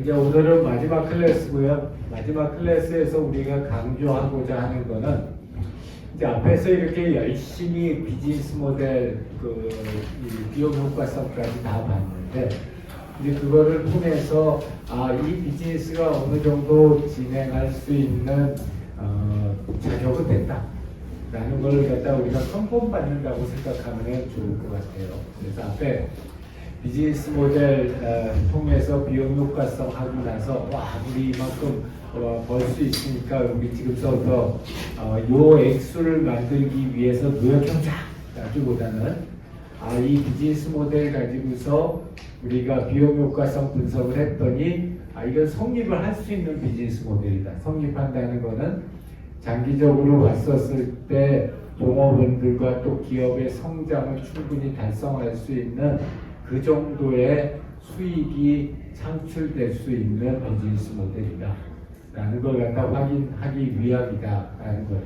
이제 오늘은 마지막 클래스고요. 마지막 클래스에서 우리가 강조하고자 하는 거는 이제 앞에서 이렇게 열심히 비즈니스 모델 이 비용 효과성까지 다 봤는데 이제 그거를 통해서 이 비즈니스가 어느 정도 진행할 수 있는 자격은 됐다. 라는 걸 갖다 우리가 컨펌받는다고 생각하면 좋을 것 같아요. 그래서 앞에 비즈니스 모델 통해서 비용 효과성 하고 나서 우리 이만큼 벌 수 있으니까 우리 지금부터 요 액수를 만들기 위해서 노력해보자 라기보다는 이 비즈니스 모델 가지고서 우리가 비용 효과성 분석을 했더니 이건 성립을 할 수 있는 비즈니스 모델이다. 성립한다는 거는 장기적으로 봤었을 때 종업원들과 또 기업의 성장을 충분히 달성할 수 있는 그 정도의 수익이 창출될 수 있는 비즈니스 모델이다 라는 걸 갖다 확인하기 위함이다 라는 거예요.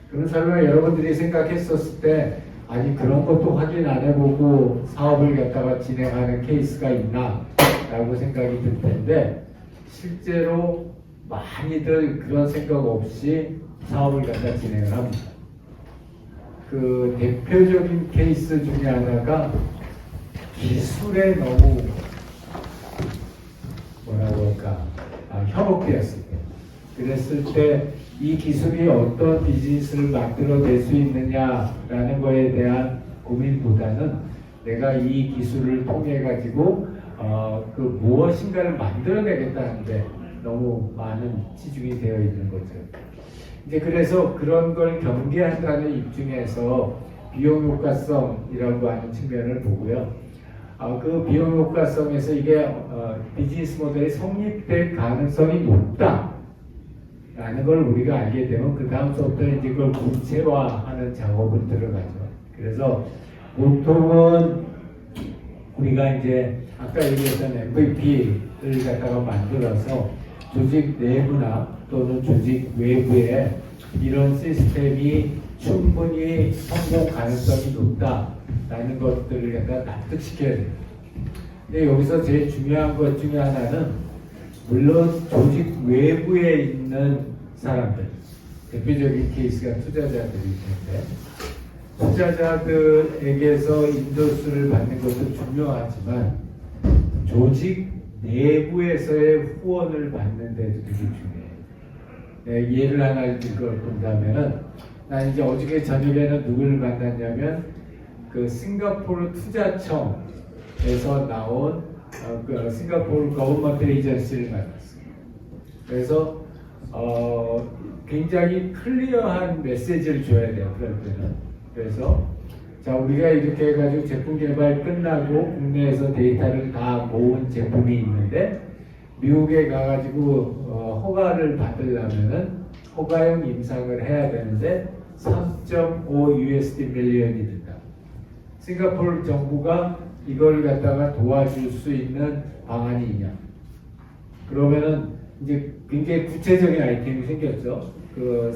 그럼 설마 여러분들이 생각했었을 때 아니 그런 것도 확인 안 해보고 사업을 갖다가 진행하는 케이스가 있나 라고 생각이 들 텐데 실제로 많이들 그런 생각 없이 사업을 갖다 진행을 합니다. 그 대표적인 케이스 중에 하나가 기술에 너무 뭐라고 할까 현혹되었을 때 그랬을 때 이 기술이 어떤 비즈니스를 만들어낼 수 있느냐라는 거에 대한 고민보다는 내가 이 기술을 통해 가지고 그 무엇인가를 만들어내겠다는데 너무 많은 치중이 되어 있는 거죠. 이제 그래서 그런 걸 경계한다는 입장에서 비용 효과성이라고 하는 측면을 보고요. 그 비용 효과성에서 이게 비즈니스 모델이 성립될 가능성이 높다 라는 걸 우리가 알게 되면 그 다음부터 이제 그걸 구체화하는 작업을 들어가죠. 그래서 보통은 우리가 이제 아까 얘기했던 MVP를 갖다가 만들어서 조직 내부나 또는 조직 외부에 이런 시스템이 충분히 성공 가능성이 높다라는 것들을 갖다 납득시켜야 돼요. 근데 여기서 제일 중요한 것 중에 하나는 물론 조직 외부에 있는 사람들, 대표적인 케이스가 투자자들일 텐데 투자자들에게서 인도수를 받는 것도 중요하지만 조직 내부에서의 후원을 받는 데도 되게 중요해요. 예를 하나 걸 본다면은 난 이제 어저께 저녁에는 누구를 만났냐면 그 싱가포르 투자청에서 나온 그 싱가포르 거버먼트 에이전시를 만났어요. 그래서 굉장히 클리어한 메시지를 줘야 돼요. 그럴 때는. 그래서 자 우리가 이렇게 해가지고 제품 개발 끝나고 국내에서 데이터를 다 모은 제품이 있는데 미국에 가가지고 허가를 받으려면은 허가용 임상을 해야 되는데 3.5 USD 밀리언이 든다. 싱가포르 정부가 이걸 갖다가 도와줄 수 있는 방안이 있냐? 그러면은 이제 굉장히 구체적인 아이템이 생겼죠. 그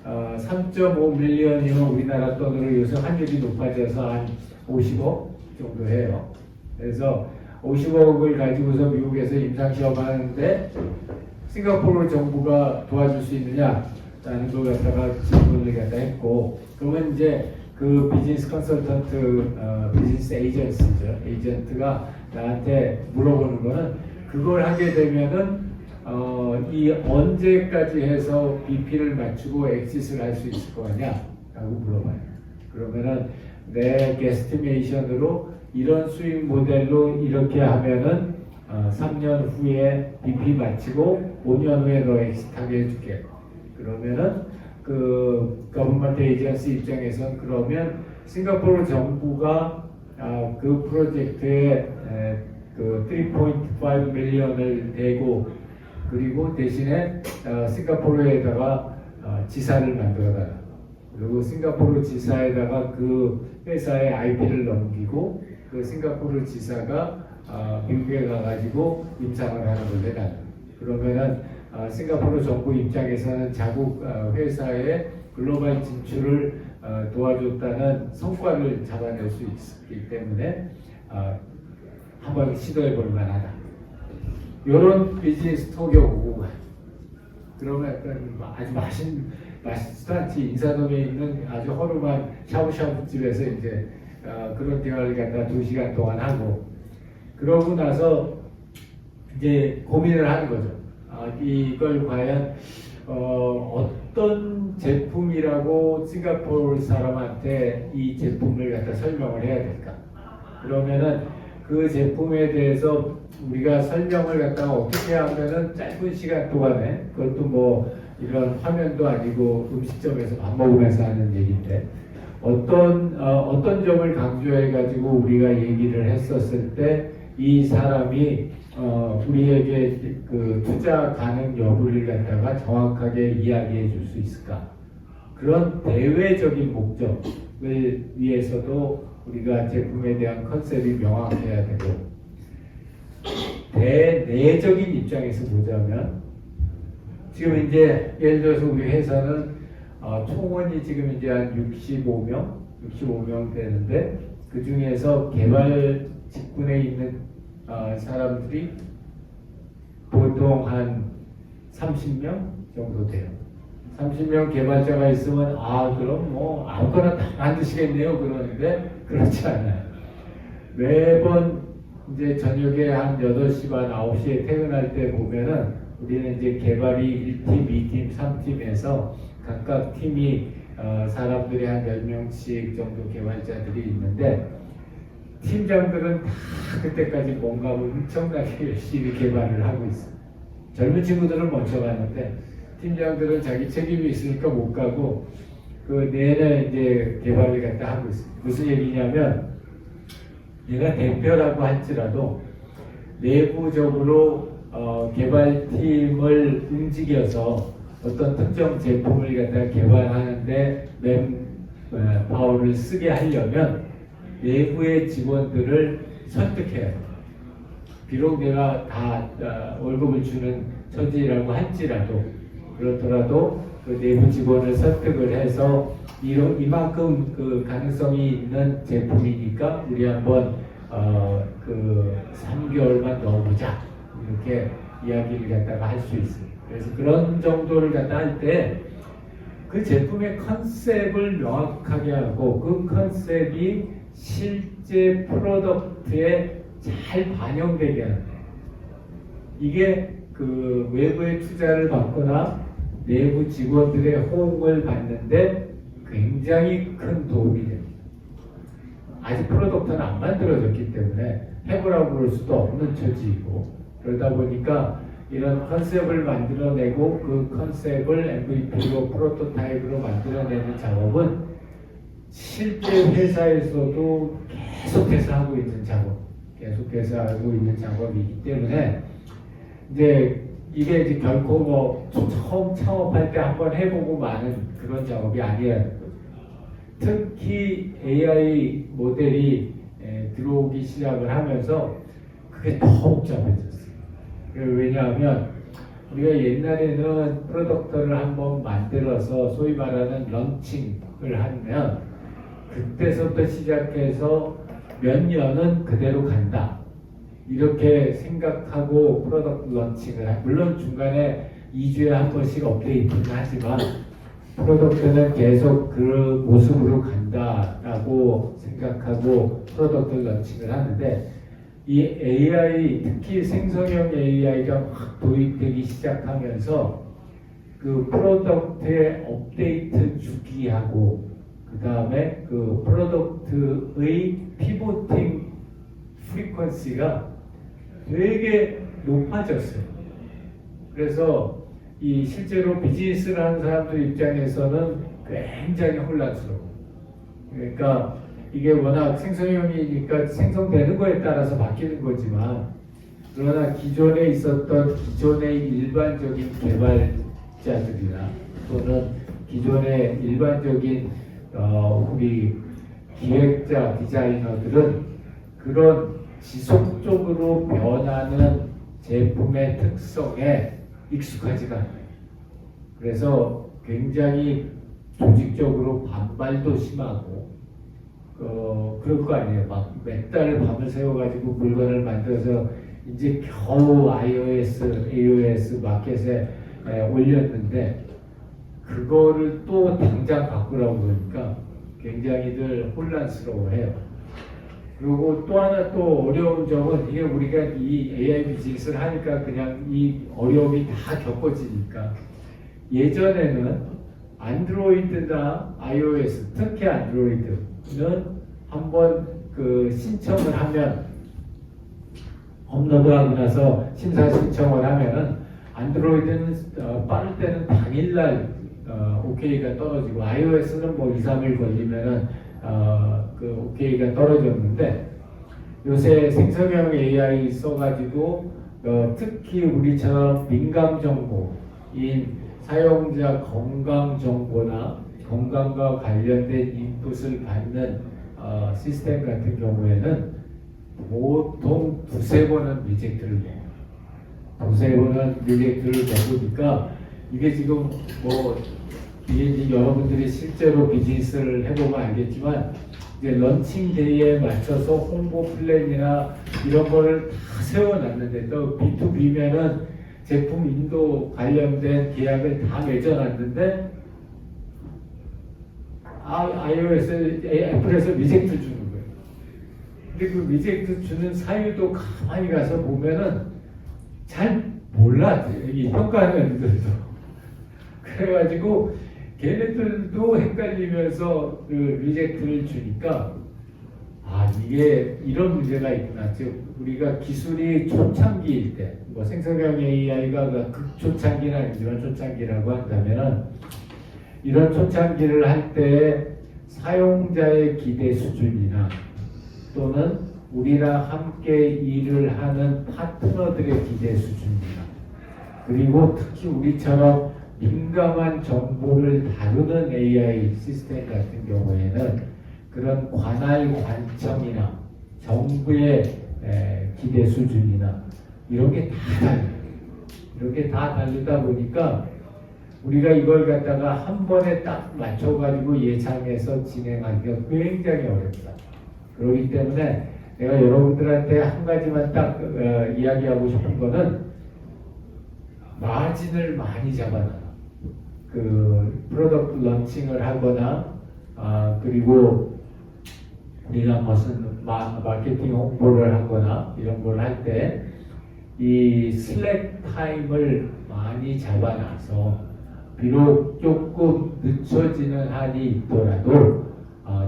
3.5 밀리언이면 우리나라 돈으로 요새 환율이 높아져서 한 50억 정도 해요. 그래서 50억을 가지고서 미국에서 임상시험 하는데 싱가포르 정부가 도와줄 수 있느냐라는 걸 갖다가 질문을 갖다 했고 그러면 이제 그 비즈니스 컨설턴트, 비즈니스 에이전트죠. 에이전트가 나한테 물어보는 거는 그걸 하게 되면은 이 언제까지 해서 BP를 맞추고 엑시스를 할 수 있을 거냐? 라고 물어봐요. 그러면은 내 게스티메이션으로 이런 수익 모델로 이렇게 하면은 3년 후에 BP 마치고 5년 후에 너 엑시트하게 해줄게. 그러면은 그 거버먼트 에이전시 입장에선 그러면 싱가포르 정부가 그 프로젝트에 그 3.5 밀리언을 내고 그리고 대신에 싱가포르에다가 지사를 만들어달라. 그리고 싱가포르 지사에다가 그 회사의 IP를 넘기고 그 싱가포르 지사가 미국에 가가지고 임상을 하는 건데 나는 그러면은 싱가포르 정부 입장에서는 자국 회사의 글로벌 진출을 도와줬다는 성과를 잡아낼 수 있기 때문에 한번 시도해 볼 만하다. 이런 비즈니스 톡에 오고 그러면 약간 아주 맛있지도 않지. 인사동에 있는 아주 허름한 샤브샤브 집에서 이제 그런 대화를 갖다 2시간 동안 하고 그러고 나서 이제 고민을 하는 거죠. 이걸 과연 어떤 제품이라고 싱가포르 사람한테 이 제품을 갖다 설명을 해야 될까? 그러면은 그 제품에 대해서 우리가 설명을 갖다가 어떻게 하면은 짧은 시간 동안에 그것도 뭐 이런 화면도 아니고 음식점에서 밥 먹으면서 하는 얘기인데 어떤 점을 강조해 가지고 우리가 얘기를 했었을 때 이 사람이 우리에게 그 투자 가능 여부를 갖다가 정확하게 이야기해 줄 수 있을까? 그런 대외적인 목적을 위해서도 우리가 제품에 대한 컨셉이 명확해야 되고 대내적인 입장에서 보자면 지금 이제 예를 들어서 우리 회사는 총원이 지금 이제 한 65명 되는데 그 중에서 개발 직군에 있는 사람들이 보통 한 30명 정도 돼요. 30명 개발자가 있으면 그럼 뭐 아무거나 다 만드시겠네요 그러는데 그렇지 않아요. 매번 이제 저녁에 한 8시 반 9시에 퇴근할 때 보면은 우리는 이제 개발이 1팀, 2팀, 3팀에서 각각 팀이 사람들이 한 10명씩 정도 개발자들이 있는데 팀장들은 다 그때까지 뭔가 엄청나게 열심히 개발을 하고 있어요. 젊은 친구들은 먼저 가는데 팀장들은 자기 책임이 있으니까 못 가고 그 내내 이제 개발을 갖다 하고 있어요. 무슨 얘기냐면 내가 대표라고 할지라도 내부적으로 개발팀을 움직여서 어떤 특정 제품을 갖다 개발하는데 맨파워를 쓰게 하려면 내부의 직원들을 설득해야 돼요. 비록 내가 다 월급을 주는 처지라고 할지라도 그렇더라도 그 내부 직원을 설득을 해서 이만큼 그 가능성이 있는 제품이니까 우리 한번 그 3개월만 넣어보자 이렇게 이야기를 갖다가 할 수 있어요. 그래서 그런 정도를 갖다 할 때 그 제품의 컨셉을 명확하게 하고 그 컨셉이 실제 프로덕트에 잘 반영되게 하는 거예요. 이게 그 외부의 투자를 받거나 내부 직원들의 호응을 받는데 굉장히 큰 도움이 됩니다. 아직 프로덕트는 안 만들어졌기 때문에 해보라고 그럴 수도 없는 처지이고 그러다 보니까 이런 컨셉을 만들어내고 그 컨셉을 MVP로 프로토타입으로 만들어내는 작업은 실제 회사에서도 계속해서 하고 있는 작업이기 때문에 이제 이게 이제 결코 뭐 처음 창업할 때 한번 해보고 마는 그런 작업이 아니라는 거죠. 특히 AI 모델이 들어오기 시작을 하면서 그게 더 복잡해졌어요. 왜냐하면 우리가 옛날에는 프로덕트를 한번 만들어서 소위 말하는 런칭을 하면 그때서부터 시작해서 몇 년은 그대로 간다. 이렇게 생각하고 프로덕트 런칭을 물론 중간에 2주에 한 번씩 업데이트는 하지만 프로덕트는 계속 그 모습으로 간다라고 생각하고 프로덕트 런칭을 하는데 이 AI, 특히 생성형 AI가 확 도입되기 시작하면서 그 프로덕트의 업데이트 주기하고 그 다음에 그 프로덕트의 피보팅 프리퀀시가 되게 높아졌어요. 그래서 이 실제로 비즈니스를 하는 사람들 입장에서는 굉장히 혼란스러워. 그러니까 이게 워낙 생성형이니까 생성되는 거에 따라서 바뀌는 거지만 그러나 기존에 있었던 기존의 일반적인 개발자들이나 또는 기존의 일반적인 우리 기획자, 디자이너들은 그런 지속적으로 변하는 제품의 특성에 익숙하지가 않아요. 그래서 굉장히 조직적으로 반발도 심하고 그럴 거 아니에요. 막 몇 달을 밤을 새워가지고 물건을 만들어서 이제 겨우 iOS, AOS 마켓에 올렸는데 그거를 또 당장 바꾸라고 그러니까 굉장히들 혼란스러워해요. 그리고 또 하나 또 어려운 점은 이게 우리가 이 AI 비즈니스를 하니까 그냥 이 어려움이 다 겪어지니까 예전에는 안드로이드나 iOS, 특히 안드로이드는 한번 그 신청을 하면 업로드하고 나서 심사 신청을 하면은 안드로이드는 빠를 때는 당일날 OK가 떨어지고 iOS는 뭐 2, 3일 걸리면은 그 OK가 떨어졌는데 요새 생성형 AI 써가지고 특히 우리처럼 민감 정보인 사용자 건강 정보나 건강과 관련된 인풋을 받는 시스템 같은 경우에는 보통 두세 번은 리젝트를 내요. 두세 번은 리젝트를 내보니까 이게 지금 뭐 이게 이제 여러분들이 실제로 비즈니스를 해보면 알겠지만 이제 런칭 데이에 맞춰서 홍보 플랜이나 이런 거를 다 세워놨는데 또 B2B면은 제품 인도 관련된 계약을 다 맺어놨는데 iOS, 애플에서 리젝트 주는 거예요. 근데 그 리젝트 주는 사유도 가만히 가서 보면은 잘 몰라, 이 평가하는 애들도. 그래가지고 걔네들도 헷갈리면서 그 리젝트를 주니까 이게 이런 문제가 있구나. 즉 우리가 기술이 초창기일 때, 뭐 생성형 AI가 극초창기는 아니지만 초창기라고 한다면은 이런 초창기를 할 때 사용자의 기대 수준이나 또는 우리랑 함께 일을 하는 파트너들의 기대 수준이나 그리고 특히 우리처럼 민감한 정보를 다루는 AI 시스템 같은 경우에는 그런 관할 관청이나 정부의 기대 수준이나 이런 게 다 달라요. 이렇게 다 다르다 보니까 우리가 이걸 갖다가 한 번에 딱 맞춰가지고 예상해서 진행하기가 굉장히 어렵다. 그렇기 때문에 내가 여러분들한테 한 가지만 딱 이야기하고 싶은 거는 마진을 많이 잡아놔. 그 프로덕트 런칭을 하거나 그리고 우리가 무슨 마케팅 홍보를 하거나 이런 걸 할 때 이 슬랙 타임을 많이 잡아놔서 비록 조금 늦춰지는 한이 있더라도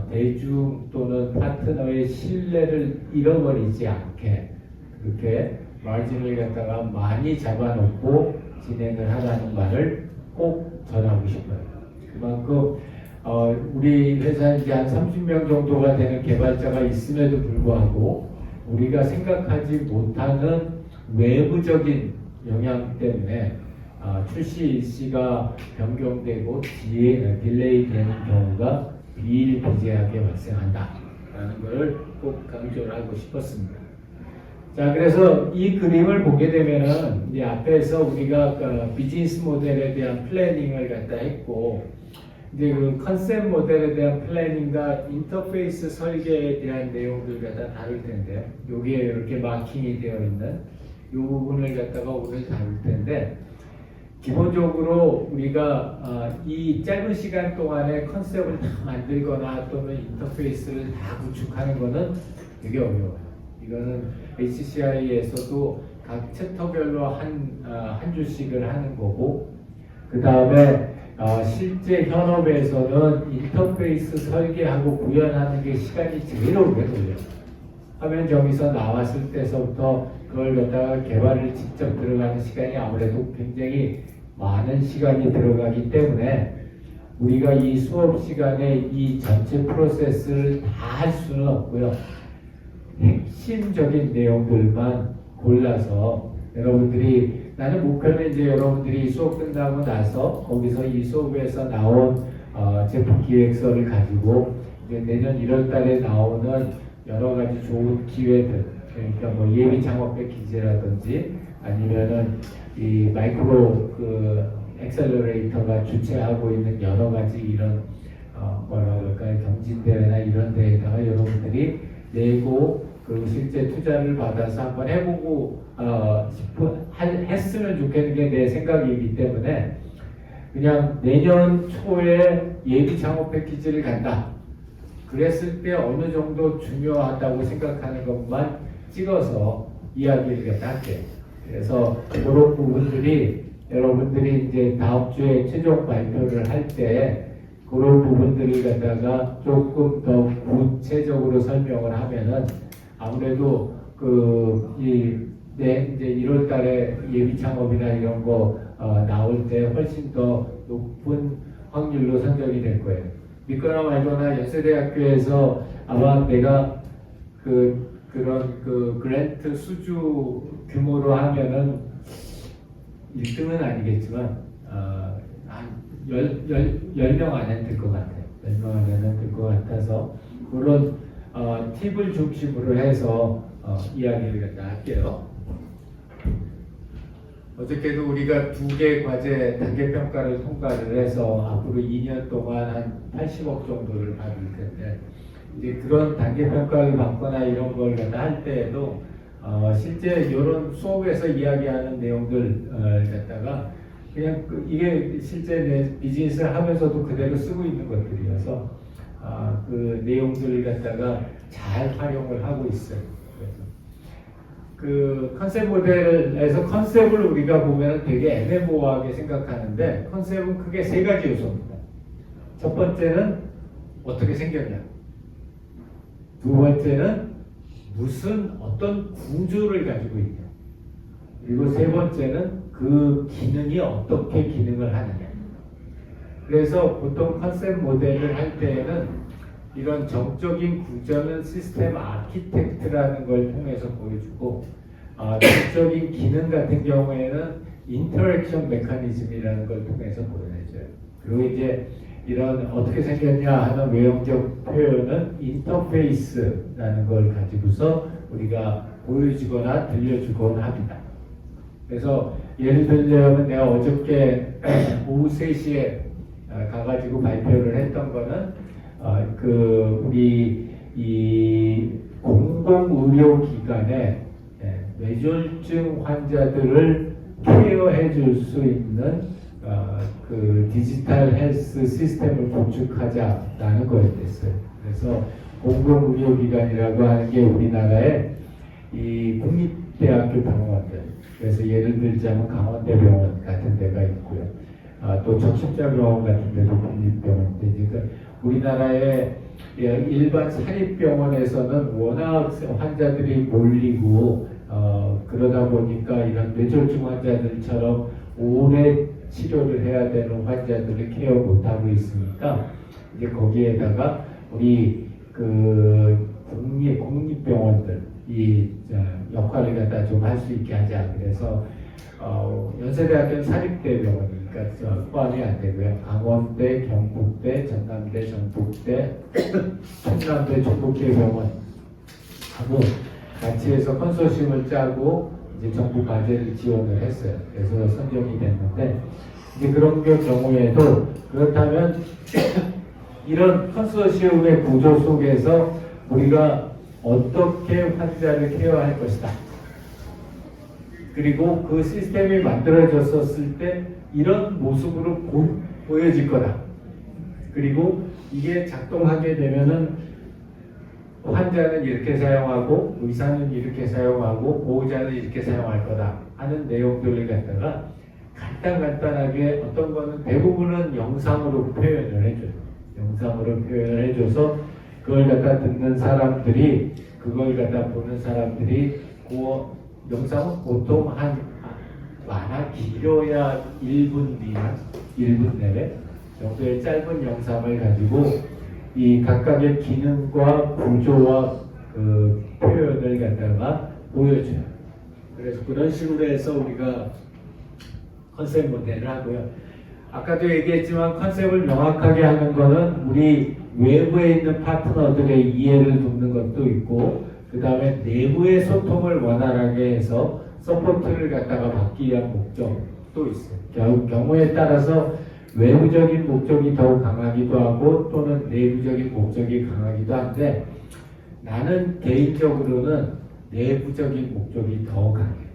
대중 또는 파트너의 신뢰를 잃어버리지 않게 그렇게 마진을 갖다가 많이 잡아놓고 진행을 하라는 말을 꼭 전하고 싶어요. 그만큼 우리 회사에 이제 한 30명 정도가 되는 개발자가 있음에도 불구하고 우리가 생각하지 못하는 외부적인 영향 때문에 출시 일시가 변경되고 딜레이 되는 경우가 비일비재하게 발생한다라는 것을 꼭 강조를 하고 싶었습니다. 자, 그래서 이 그림을 보게 되면은 이제 앞에서 우리가 비즈니스 모델에 대한 플래닝을 갖다 했고 이제 그 컨셉 모델에 대한 플래닝과 인터페이스 설계에 대한 내용들 갖다 다룰 텐데요. 여기에 이렇게 마킹이 되어 있는 이 부분을 갖다가 오늘 다룰 텐데 기본적으로 우리가 이 짧은 시간 동안에 컨셉을 다 만들거나 또는 인터페이스를 다 구축하는 것은 되게 어려워요. 이거는 HCI에서도 각 챕터별로 한 줄씩을 하는 거고 그 다음에 실제 현업에서는 인터페이스 설계하고 구현하는 게 시간이 제일 오래 걸려요. 화면 정의서 나왔을 때서부터 그걸 갖다가 개발을 직접 들어가는 시간이 아무래도 굉장히 많은 시간이 들어가기 때문에 우리가 이 수업 시간에 이 전체 프로세스를 다 할 수는 없고요. 핵심적인 내용들만 골라서 여러분들이 나는 목표는 이제 여러분들이 수업 끝나고 나서 거기서 이 수업에서 나온 제품 기획서를 가지고 이제 내년 1월 달에 나오는 여러 가지 좋은 기회들 그러니까 뭐 예비 창업 패키지라든지 아니면은 이 마이크로 그 엑셀러레이터가 주최하고 있는 여러 가지 이런 뭐라 그럴까요 경진대회나 이런 데에다가 여러분들이 내고 그 실제 투자를 받아서 한번 해보고 했으면 좋겠는 게 내 생각이기 때문에 그냥 내년 초에 예비 창업 패키지를 간다. 그랬을 때 어느 정도 중요하다고 생각하는 것만 찍어서 이야기를 갖다 할게요. 그래서 그런 부분들이 여러분들이 이제 다음 주에 최종 발표를 할 때 그런 부분들을 갖다가 조금 더 구체적으로 설명을 하면은 아무래도 이제 1월 달에 예비 창업이나 이런 거 나올 때 훨씬 더 높은 확률로 선정이 될 거예요. 믿거나 말거나 연세대학교에서 아마 내가 그런 그랜트 수주 규모로 하면은 1등은 아니겠지만 한 10명 안에 들 것 같아요. 10명 안에는 들 것 같아서 그런 팁을 중심으로 해서 이야기를 갖다 할게요. 어저께도 우리가 2개 과제 단계평가를 통과를 해서 앞으로 2년 동안 한 80억 정도를 받을 텐데 이제 그런 단계평가를 받거나 이런 걸 갖다 할 때에도 실제 이런 수업에서 이야기하는 내용들 갖다가 그냥 이게 실제 내 비즈니스를 하면서도 그대로 쓰고 있는 것들이어서 그 내용들을 갖다가 잘 활용을 하고 있어요. 그래서 그 컨셉 모델에서 컨셉을 우리가 보면 되게 애매모호하게 생각하는데 컨셉은 크게 3가지 요소입니다. 첫 번째는 어떻게 생겼냐. 두 번째는 무슨 어떤 구조를 가지고 있냐. 그리고 세 번째는 그 기능이 어떻게 기능을 하느냐. 그래서 보통 컨셉 모델을 할 때에는 이런 정적인 구조는 시스템 아키텍트라는 걸 통해서 보여주고 정적인 기능 같은 경우에는 인터랙션 메커니즘이라는 걸 통해서 보여줘요. 그리고 이제 이런 어떻게 생겼냐 하는 외형적 표현은 인터페이스라는 걸 가지고서 우리가 보여주거나 들려주거나 합니다. 그래서 예를 들자면 내가 어저께 오후 3시에 가가지고 발표를 했던 거는 우리 이 공공의료기관에 뇌졸중 환자들을 케어해 줄 수 있는 그 디지털 헬스 시스템을 구축하자라는 거였어요. 그래서 공공의료기관이라고 하는 게 우리나라의 이 국립대학교 병원들, 그래서 예를 들자면 강원대병원 같은 데가 있고요. 또 적십자병원 같은 데도 국립병원인데, 그러니까 우리나라의 일반 사립병원에서는 워낙 환자들이 몰리고 그러다 보니까 이런 뇌졸중 환자들처럼 오래 치료를 해야 되는 환자들을 케어 못하고 있으니까 이제 거기에다가 우리 국립병원들 이 역할을 갖다 좀 할 수 있게 하자. 그래서 연세대학교는 사립대병원이니까 포함이 안 되고요. 강원대, 경북대, 전남대, 전북대, 충남대, 충북대병원 하고 같이 해서 컨소시엄을 짜고 이제 정부 과제를 지원을 했어요. 그래서 선정이 됐는데 이제 그런 경우에도 그렇다면 이런 컨소시엄의 구조 속에서 우리가 어떻게 환자를 케어할 것이다. 그리고 그 시스템이 만들어졌었을 때 이런 모습으로 보여질 거다. 그리고 이게 작동하게 되면은 환자는 이렇게 사용하고 의사는 이렇게 사용하고 보호자는 이렇게 사용할 거다 하는 내용들을 갖다가 간단하게 어떤 거는 대부분은 영상으로 표현을 해줘요. 영상으로 표현을 해줘서 그걸 갖다 듣는 사람들이 그걸 갖다 보는 사람들이 그 영상은 보통 많아 길어야 1분 미만, 1분 내외 정도의 짧은 영상을 가지고 이 각각의 기능과 구조와 그 표현을 갖다가 보여줘요. 그래서 그런 식으로 해서 우리가 컨셉 모델을 하고요. 아까도 얘기했지만 컨셉을 명확하게 하는 거는 우리 외부에 있는 파트너들의 이해를 돕는 것도 있고 그 다음에 내부의 소통을 원활하게 해서 서포트를 갖다가 받기 위한 목적도 있어요. 경우에 따라서 외부적인 목적이 더욱 강하기도 하고 또는 내부적인 목적이 강하기도 한데 나는 개인적으로는 내부적인 목적이 더 강해요.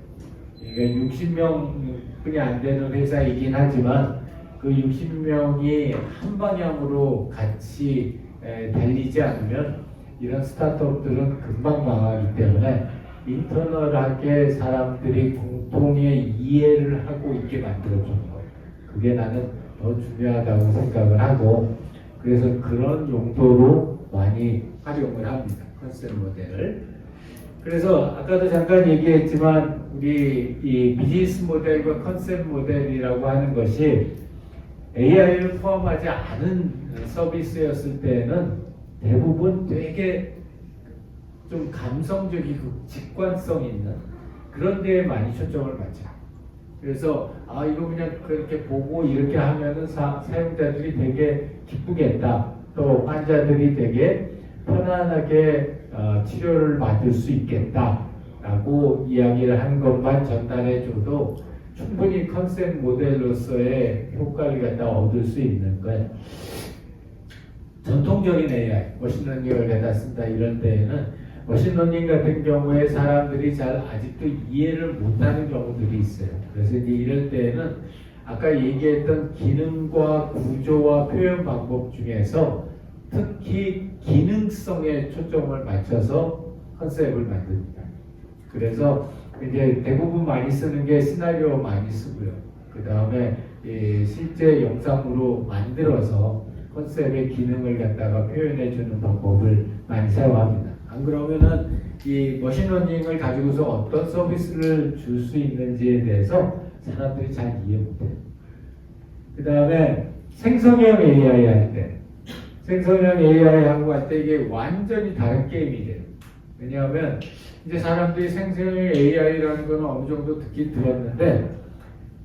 그러니까 60명뿐이 안 되는 회사이긴 하지만 그 60명이 한 방향으로 같이 달리지 않으면 이런 스타트업들은 금방 망하기 때문에 인터널하게 사람들이 공통의 이해를 하고 있게 만들어주는 거예요. 그게 나는 더 중요하다고 생각을 하고 그래서 그런 용도로 많이 활용을 합니다. 컨셉 모델을. 그래서 아까도 잠깐 얘기했지만 우리 이 비즈니스 모델과 컨셉 모델이라고 하는 것이 AI를 포함하지 않은 서비스였을 때는 대부분 되게 좀 감성적이고 직관성 있는 그런 데에 많이 초점을 맞춰요. 그래서 이거 그냥 그렇게 보고 이렇게 하면은 사용자들이 되게 기쁘겠다. 또 환자들이 되게 편안하게 치료를 받을 수 있겠다라고 이야기를 하는 것만 전달해 줘도 충분히 컨셉 모델로서의 효과를 갖다 얻을 수 있는 건 전통적인 AI, 머신러닝을 갖다 쓴다 이런 데에는 머신러닝 같은 경우에 사람들이 잘 아직도 이해를 못하는 경우들이 있어요. 그래서 이제 이럴 때에는 아까 얘기했던 기능과 구조와 표현 방법 중에서 특히 기능성에 초점을 맞춰서 컨셉을 만듭니다. 그래서 이제 대부분 많이 쓰는 게 시나리오 많이 쓰고요. 그 다음에 실제 영상으로 만들어서 컨셉의 기능을 갖다가 표현해주는 방법을 많이 사용합니다. 안 그러면은 이 머신러닝을 가지고서 어떤 서비스를 줄 수 있는지에 대해서 사람들이 잘 이해 못해요. 그 다음에 생성형 AI 할 때, 생성형 AI 하고 할 때 이게 완전히 다른 게임이 돼요. 왜냐하면 이제 사람들이 생성형 AI라는 거는 어느 정도 듣긴 들었는데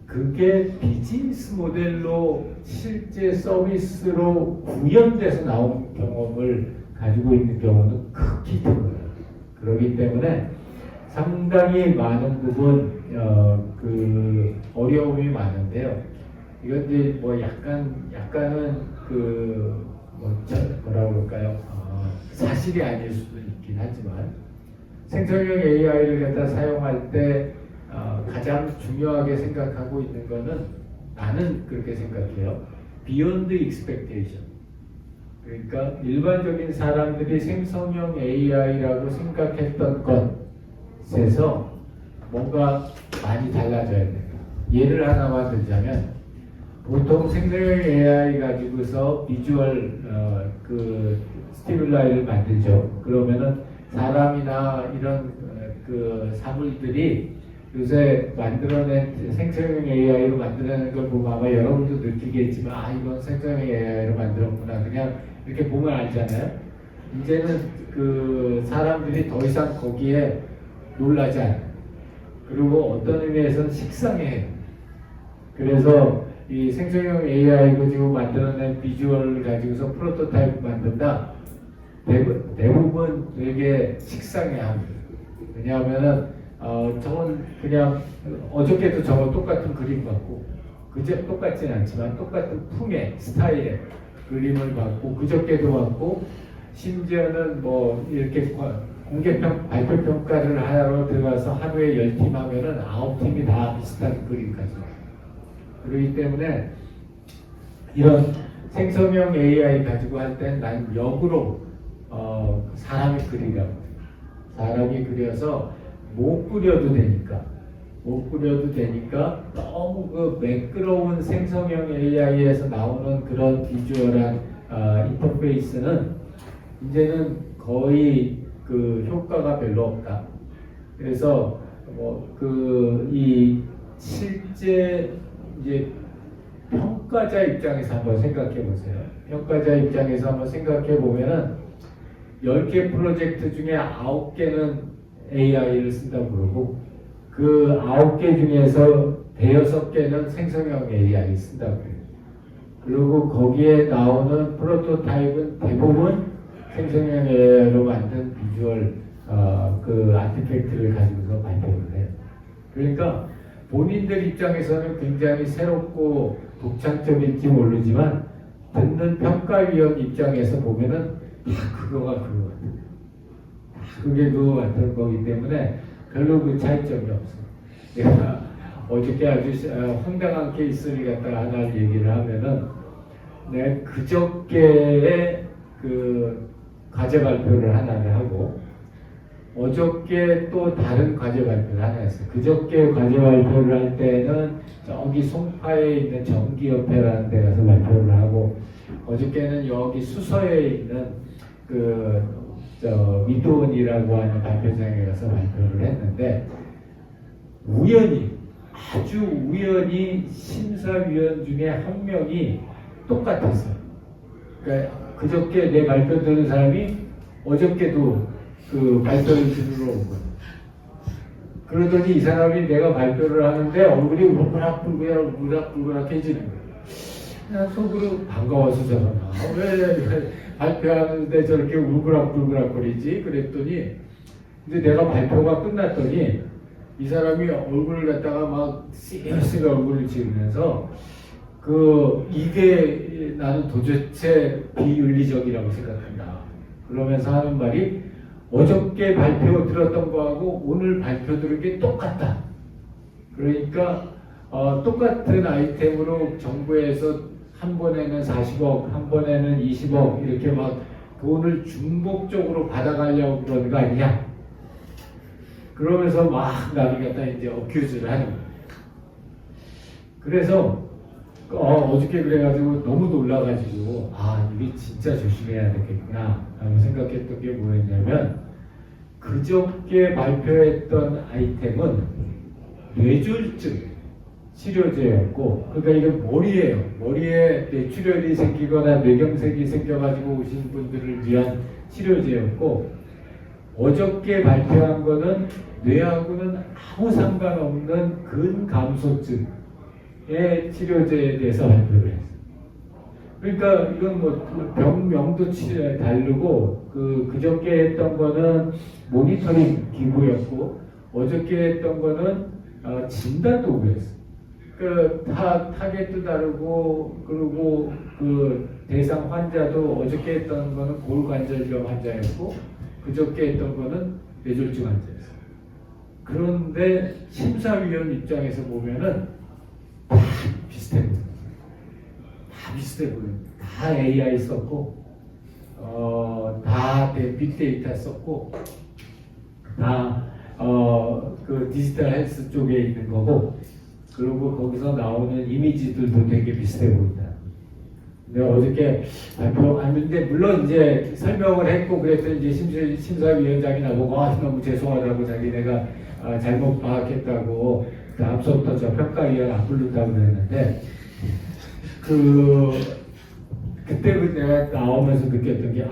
그게 비즈니스 모델로 실제 서비스로 구현돼서 나온 경험을 가지고 있는 경우는 극히 드물어요. 그렇기 때문에 상당히 많은 부분 그 어려움이 많은데요. 이건 이제 뭐 약간은 그 뭐라고 그럴까요? 사실이 아닐 수도 있긴 하지만 생성형 AI를 갖다 사용할 때 가장 중요하게 생각하고 있는 거는 나는 그렇게 생각해요. Beyond expectation. 그러니까 일반적인 사람들이 생성형 AI라고 생각했던 것에서 뭔가 많이 달라져야 돼요. 예를 하나만 들자면 보통 생성형 AI 가지고서 비주얼 그 스티뮬라이를 만들죠. 그러면은 사람이나 이런 그 사물들이 요새 만들어낸 생성형 AI로 만들어낸 걸 보면 아마 여러분도 느끼겠지만 이건 생성형 AI로 만들었구나 그냥 이렇게 보면 알잖아요. 이제는 그 사람들이 더 이상 거기에 놀라지 않아요. 그리고 어떤 의미에서는 식상해요. 그래서 이 생성형 AI 가지고 만들어낸 비주얼을 가지고서 프로토타입 만든다. 대부분 되게 식상해합니다. 왜냐하면은 저건 그냥 어저께도 저거 똑같은 그림 같고 그저 똑같진 않지만 똑같은 품의 스타일의 그림을 받고 그저께도 받고 심지어는 뭐 이렇게 발표 평가를 하러 들어가서 하루에 10팀 하면은 9팀이 다 비슷한 그림까지 와요. 그렇기 때문에 이런 생성형 AI 가지고 할 땐 난 역으로 사람이 그리라고 사람이 그려서 못 그려도 되니까 너무 그 매끄러운 생성형 AI에서 나오는 그런 비주얼한 인터페이스는 이제는 거의 그 효과가 별로 없다. 그래서 이 실제 이제 평가자 입장에서 한번 생각해 보세요. 평가자 입장에서 한번 생각해 보면은 10개 프로젝트 중에 9개는 AI를 쓴다고 그러고 그 9개 중에서 5-6개는 생성형 AI 쓴다고 해요. 그리고 거기에 나오는 프로토타입은 대부분 생성형 AI로 만든 비주얼 그 아티팩트를 가지고서 발표를 해요. 그러니까 본인들 입장에서는 굉장히 새롭고 독창적일지 모르지만 듣는 평가위원 입장에서 보면은 그거가 그거 같아요. 그게 그거 같은 거기 때문에 별로 그 차이점이 없어. 내가 어저께 아주 황당한 케이스를 갖다가 하나 얘기를 하면은 내가 그저께에 그 과제 발표를 하나를 하고 어저께 또 다른 과제 발표를 하나 했어요. 그저께 과제 발표를 할 때는 저기 송파에 있는 정기협회라는 데 가서 발표를 하고 어저께는 여기 수서에 있는 미도원이라고 하는 발표장에 가서 발표를 했는데 우연히 아주 우연히 심사위원 중에 한 명이 똑같았어요. 그러니까 그저께 내 발표 듣는 사람이 어저께도 그 발표를 들으러 온 거예요. 그러더니 이 사람이 내가 발표를 하는데 얼굴이 울그락불그락해지는 거예요. 그냥 속으로 반가워서 저러나 왜 발표하는데 저렇게 울그락불그락거리지? 그랬더니 근데 내가 발표가 끝났더니 이 사람이 얼굴을 갖다가 막 시리어스하게 얼굴을 지으면서 이게 나는 도대체 비윤리적이라고 생각한다. 그러면서 하는 말이 어저께 발표 들었던 거하고 오늘 발표 들은 게 똑같다. 그러니까 똑같은 아이템으로 정부에서 한 번에는 40억, 한 번에는 20억 이렇게 막 돈을 중복적으로 받아가려고 그러는 거 아니냐. 그러면서 막 나를 갖다 이제 어큐즈를 하는 거예요. 그래서 어저께 그래가지고 너무 놀라가지고 이게 진짜 조심해야 되겠구나 라고 생각했던 게 뭐였냐면 그저께 발표했던 아이템은 뇌졸중 치료제였고 그러니까 이게 머리에 뇌출혈이 생기거나 뇌경색이 생겨가지고 오신 분들을 위한 치료제였고 어저께 발표한 거는 뇌하고는 아무 상관없는 근감소증 치료제에 대해서 발표를 했어요. 그러니까 이건 뭐 병명도 다르고 그저께 했던 거는 모니터링 기구였고 어저께 했던 거는 진단 도구였어요. 타겟도 다르고 그리고 그 대상 환자도 어저께 했던 거는 골관절염 환자였고 그저께 했던 거는 뇌졸중 환자였어요. 그런데 심사위원 입장에서 보면은 다 비슷해 보여요. 다 비슷해 보여요. 다 AI 썼고, 다 빅데이터 썼고, 다 그 디지털 헬스 쪽에 있는 거고, 그리고 거기서 나오는 이미지들도 되게 비슷해 보인다. 근데 어저께 발표하는데 물론 이제 설명을 했고 그랬더니 이제 심사위원장이 나보고 너무 죄송하다고 자기네가 잘못 파악했다고 앞서부터 저 평가위원 안 부른다고 그랬는데 그때 내가 나오면서 느꼈던 게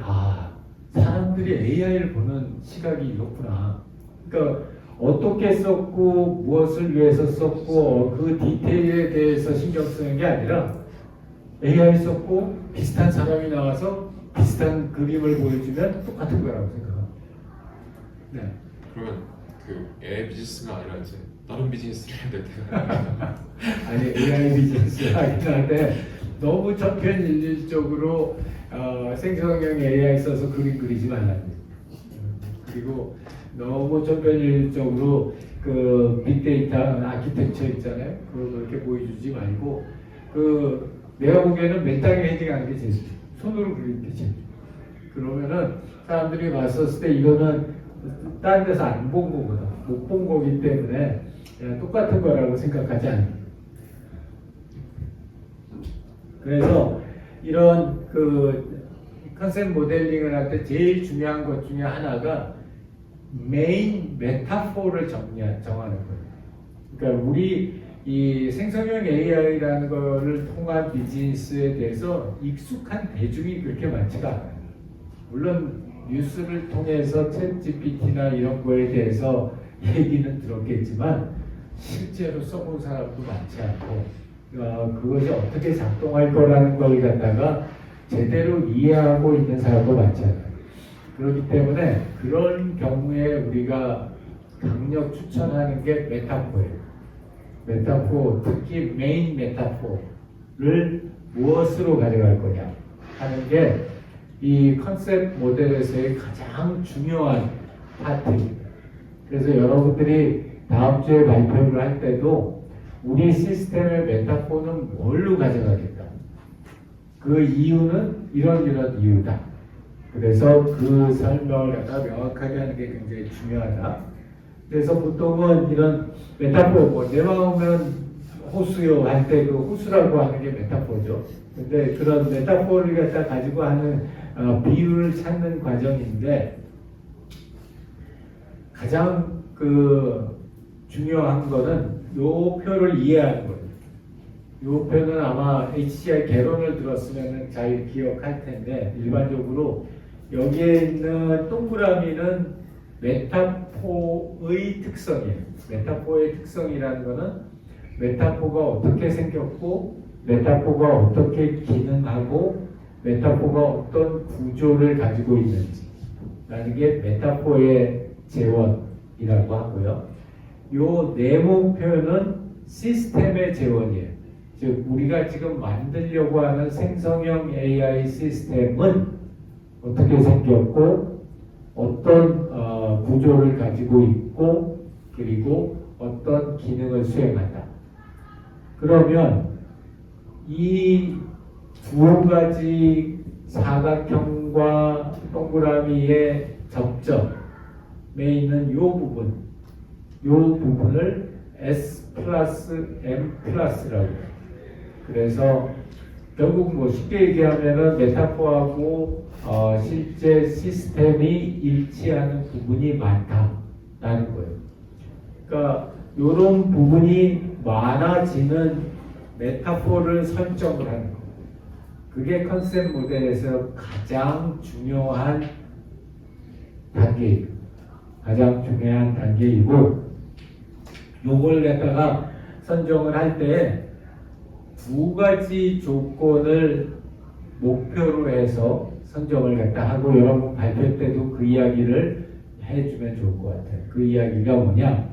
사람들이 AI를 보는 시각이 이렇구나. 그러니까 어떻게 썼고 무엇을 위해서 썼고 그 디테일에 대해서 신경 쓰는 게 아니라 AI 썼고 비슷한 사람이 나와서 비슷한 그림을 보여주면 똑같은 거라고 생각합니다. 네. 그러면 AI 비즈니스가 아니라 이제 다른 비즈니스를 해야 될 때가 아니 AI 비즈니스 하긴 한데 너무 천편일률적으로 생성형 AI 써서 그림 그리지 말라는 거예요. 그리고 너무 천편일률적으로 그 빅데이터 아키텍처 있잖아요. 그렇게 보여주지 말고 내가 보기에는 맨땅에 헤딩하는 게 제일 좋죠. 손으로 그리는 게 제일 좋죠. 그러면은 사람들이 봤었을 때 이거는 다른 데서 안 본 거거든. 못 본 거기 때문에 그냥 똑같은 거라고 생각하지 않아요. 그래서 이런 컨셉 모델링을 할 때 제일 중요한 것 중에 하나가 메인 메타포를 정하는 거예요. 그러니까 우리 이 생성형 AI라는 거를 통한 비즈니스에 대해서 익숙한 대중이 그렇게 많지가 않아요. 물론 뉴스를 통해서 챗 GPT나 이런 거에 대해서 얘기는 들었겠지만 실제로 써본 사람도 많지 않고 그것이 어떻게 작동할 거라는 걸 갖다가 제대로 이해하고 있는 사람도 많지 않아요. 그렇기 때문에 그런 경우에 우리가 강력 추천하는 게 메타포예요. 메타포, 특히 메인 메타포를 무엇으로 가져갈 거냐 하는 게 이 컨셉 모델에서의 가장 중요한 파트입니다. 그래서 여러분들이 다음 주에 발표를 할 때도 우리 시스템의 메타포는 뭘로 가져가겠다. 그 이유는 이런 이유다. 그래서 그 설명을 갖다 명확하게 하는 게 굉장히 중요하다. 그래서 보통은 이런 메타포, 뭐 내 마음은 호수요 할 때 그 호수라고 하는 게 메타포죠. 근데 그런 메타포를 갖다 가지고 하는 비유를 찾는 과정인데 가장 그 중요한 거는 요 표를 이해하는 거예요. 요 표는 아마 HCI 개론을 들었으면 잘 기억할 텐데 일반적으로 여기에 있는 동그라미는 메타포의 특성이에요. 메타포의 특성이라는 거는 메타포가 어떻게 생겼고 메타포가 어떻게 기능하고 메타포가 어떤 구조를 가지고 있는지 라는 게 메타포의 재원이라고 하고요. 요 네모 표현은 시스템의 재원이에요. 즉 우리가 지금 만들려고 하는 생성형 AI 시스템은 어떻게 생겼고 어떤 구조를 가지고 있고 그리고 어떤 기능을 수행한다. 그러면 이 두 가지 사각형과 동그라미의 접점에 있는 이 부분을 S 플러스 M 플러스라고 해요. 그래서 결국 뭐 쉽게 얘기하면은 메타포하고 실제 시스템이 일치하는 부분이 많다라는 거예요. 그러니까 이런 부분이 많아지는 메타포를 설정을 하는 거예요. 그게 컨셉 모델에서 가장 중요한 단계이고 요걸 갖다가 선정을 할 때 두 가지 조건을 목표로 해서 선정을 갖다 하고 여러분 발표 때도 그 이야기를 해주면 좋을 것 같아요. 그 이야기가 뭐냐?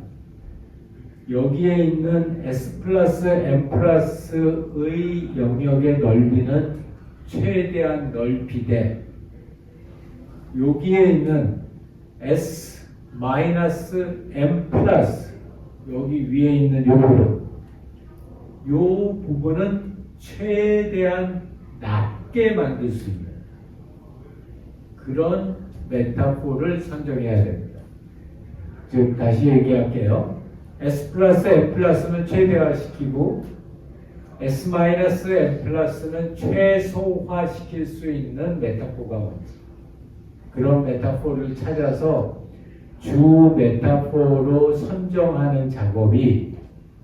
여기에 있는 S 플러스 M 플러스의 영역의 넓이는 최대한 넓이 대 여기에 있는 S 마이너스 M 플러스 여기 위에 있는 요 부분은 최대한 낮게 만들 수 있는 그런 메타포를 선정해야 됩니다. 즉 다시 얘기할게요. S 플러스 M 플러스는 최대화시키고 S 마이너스 M 플러스는 최소화시킬 수 있는 메타포가 뭔지 그런 메타포를 찾아서 주 메타포로 선정하는 작업이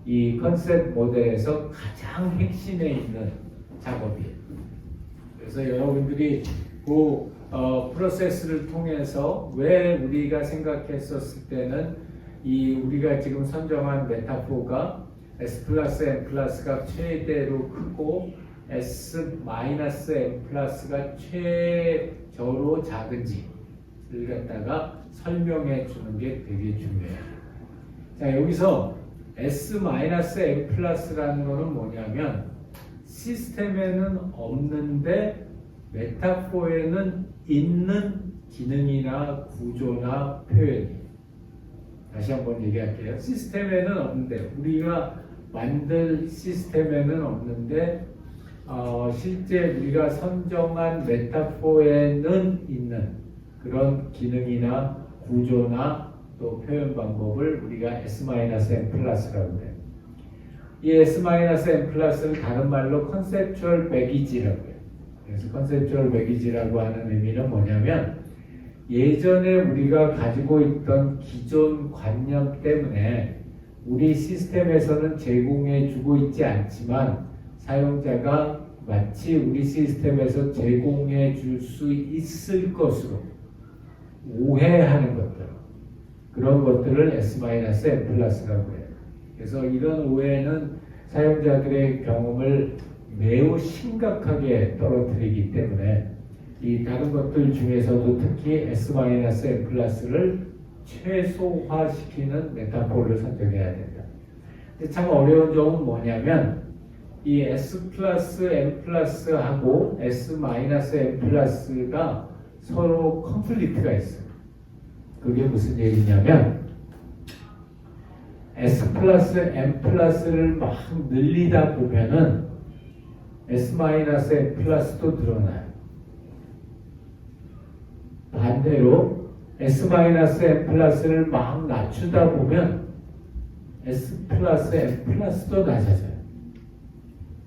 이 컨셉 모델에서 가장 핵심에 있는 작업이에요. 그래서 여러분들이 그 프로세스를 통해서 왜 우리가 생각했었을 때는 이 우리가 지금 선정한 메타포가 S 플러스 M 플러스가 최대로 크고 S 마이너스 M 플러스가 최저로 작은지를 갖다가 설명해 주는 게 되게 중요해요. 자, 여기서 S 마이너스 M 플러스라는 거는 뭐냐면 시스템에는 없는데 메타포에는 있는 기능이나 구조나 표현이 다시 한번 얘기할게요. 시스템에는 없는데 우리가 만들 시스템에는 없는데 실제 우리가 선정한 메타포에는 있는 그런 기능이나 구조나 또 표현 방법을 우리가 S-M 플러스라고 해요. 이 S-M 플러스는 다른 말로 컨셉추얼 배기지라고 해요. 그래서 컨셉추얼 배기지라고 하는 의미는 뭐냐면 예전에 우리가 가지고 있던 기존 관념 때문에 우리 시스템에서는 제공해 주고 있지 않지만 사용자가 마치 우리 시스템에서 제공해 줄 수 있을 것으로 오해하는 것들 그런 것들을 S-M 플러스라고 해요. 그래서 이런 오해는 사용자들의 경험을 매우 심각하게 떨어뜨리기 때문에 이 다른 것들 중에서도 특히 S-M 플러스를 최소화시키는 메타포를 선정해야 된다. 근데 참 어려운 점은 뭐냐면 이 S 플러스 M 플러스하고 S 마이너스 M 플러스가 서로 컨플릭트가 있어요. 그게 무슨 얘기냐면 S 플러스 M 플러스를 막 늘리다 보면은 S 마이너스 M 플러스도 늘어나요. 반대로 S 마이너스 M 플러스를 막 낮추다 보면 S 플러스 M 플러스도 낮아져요.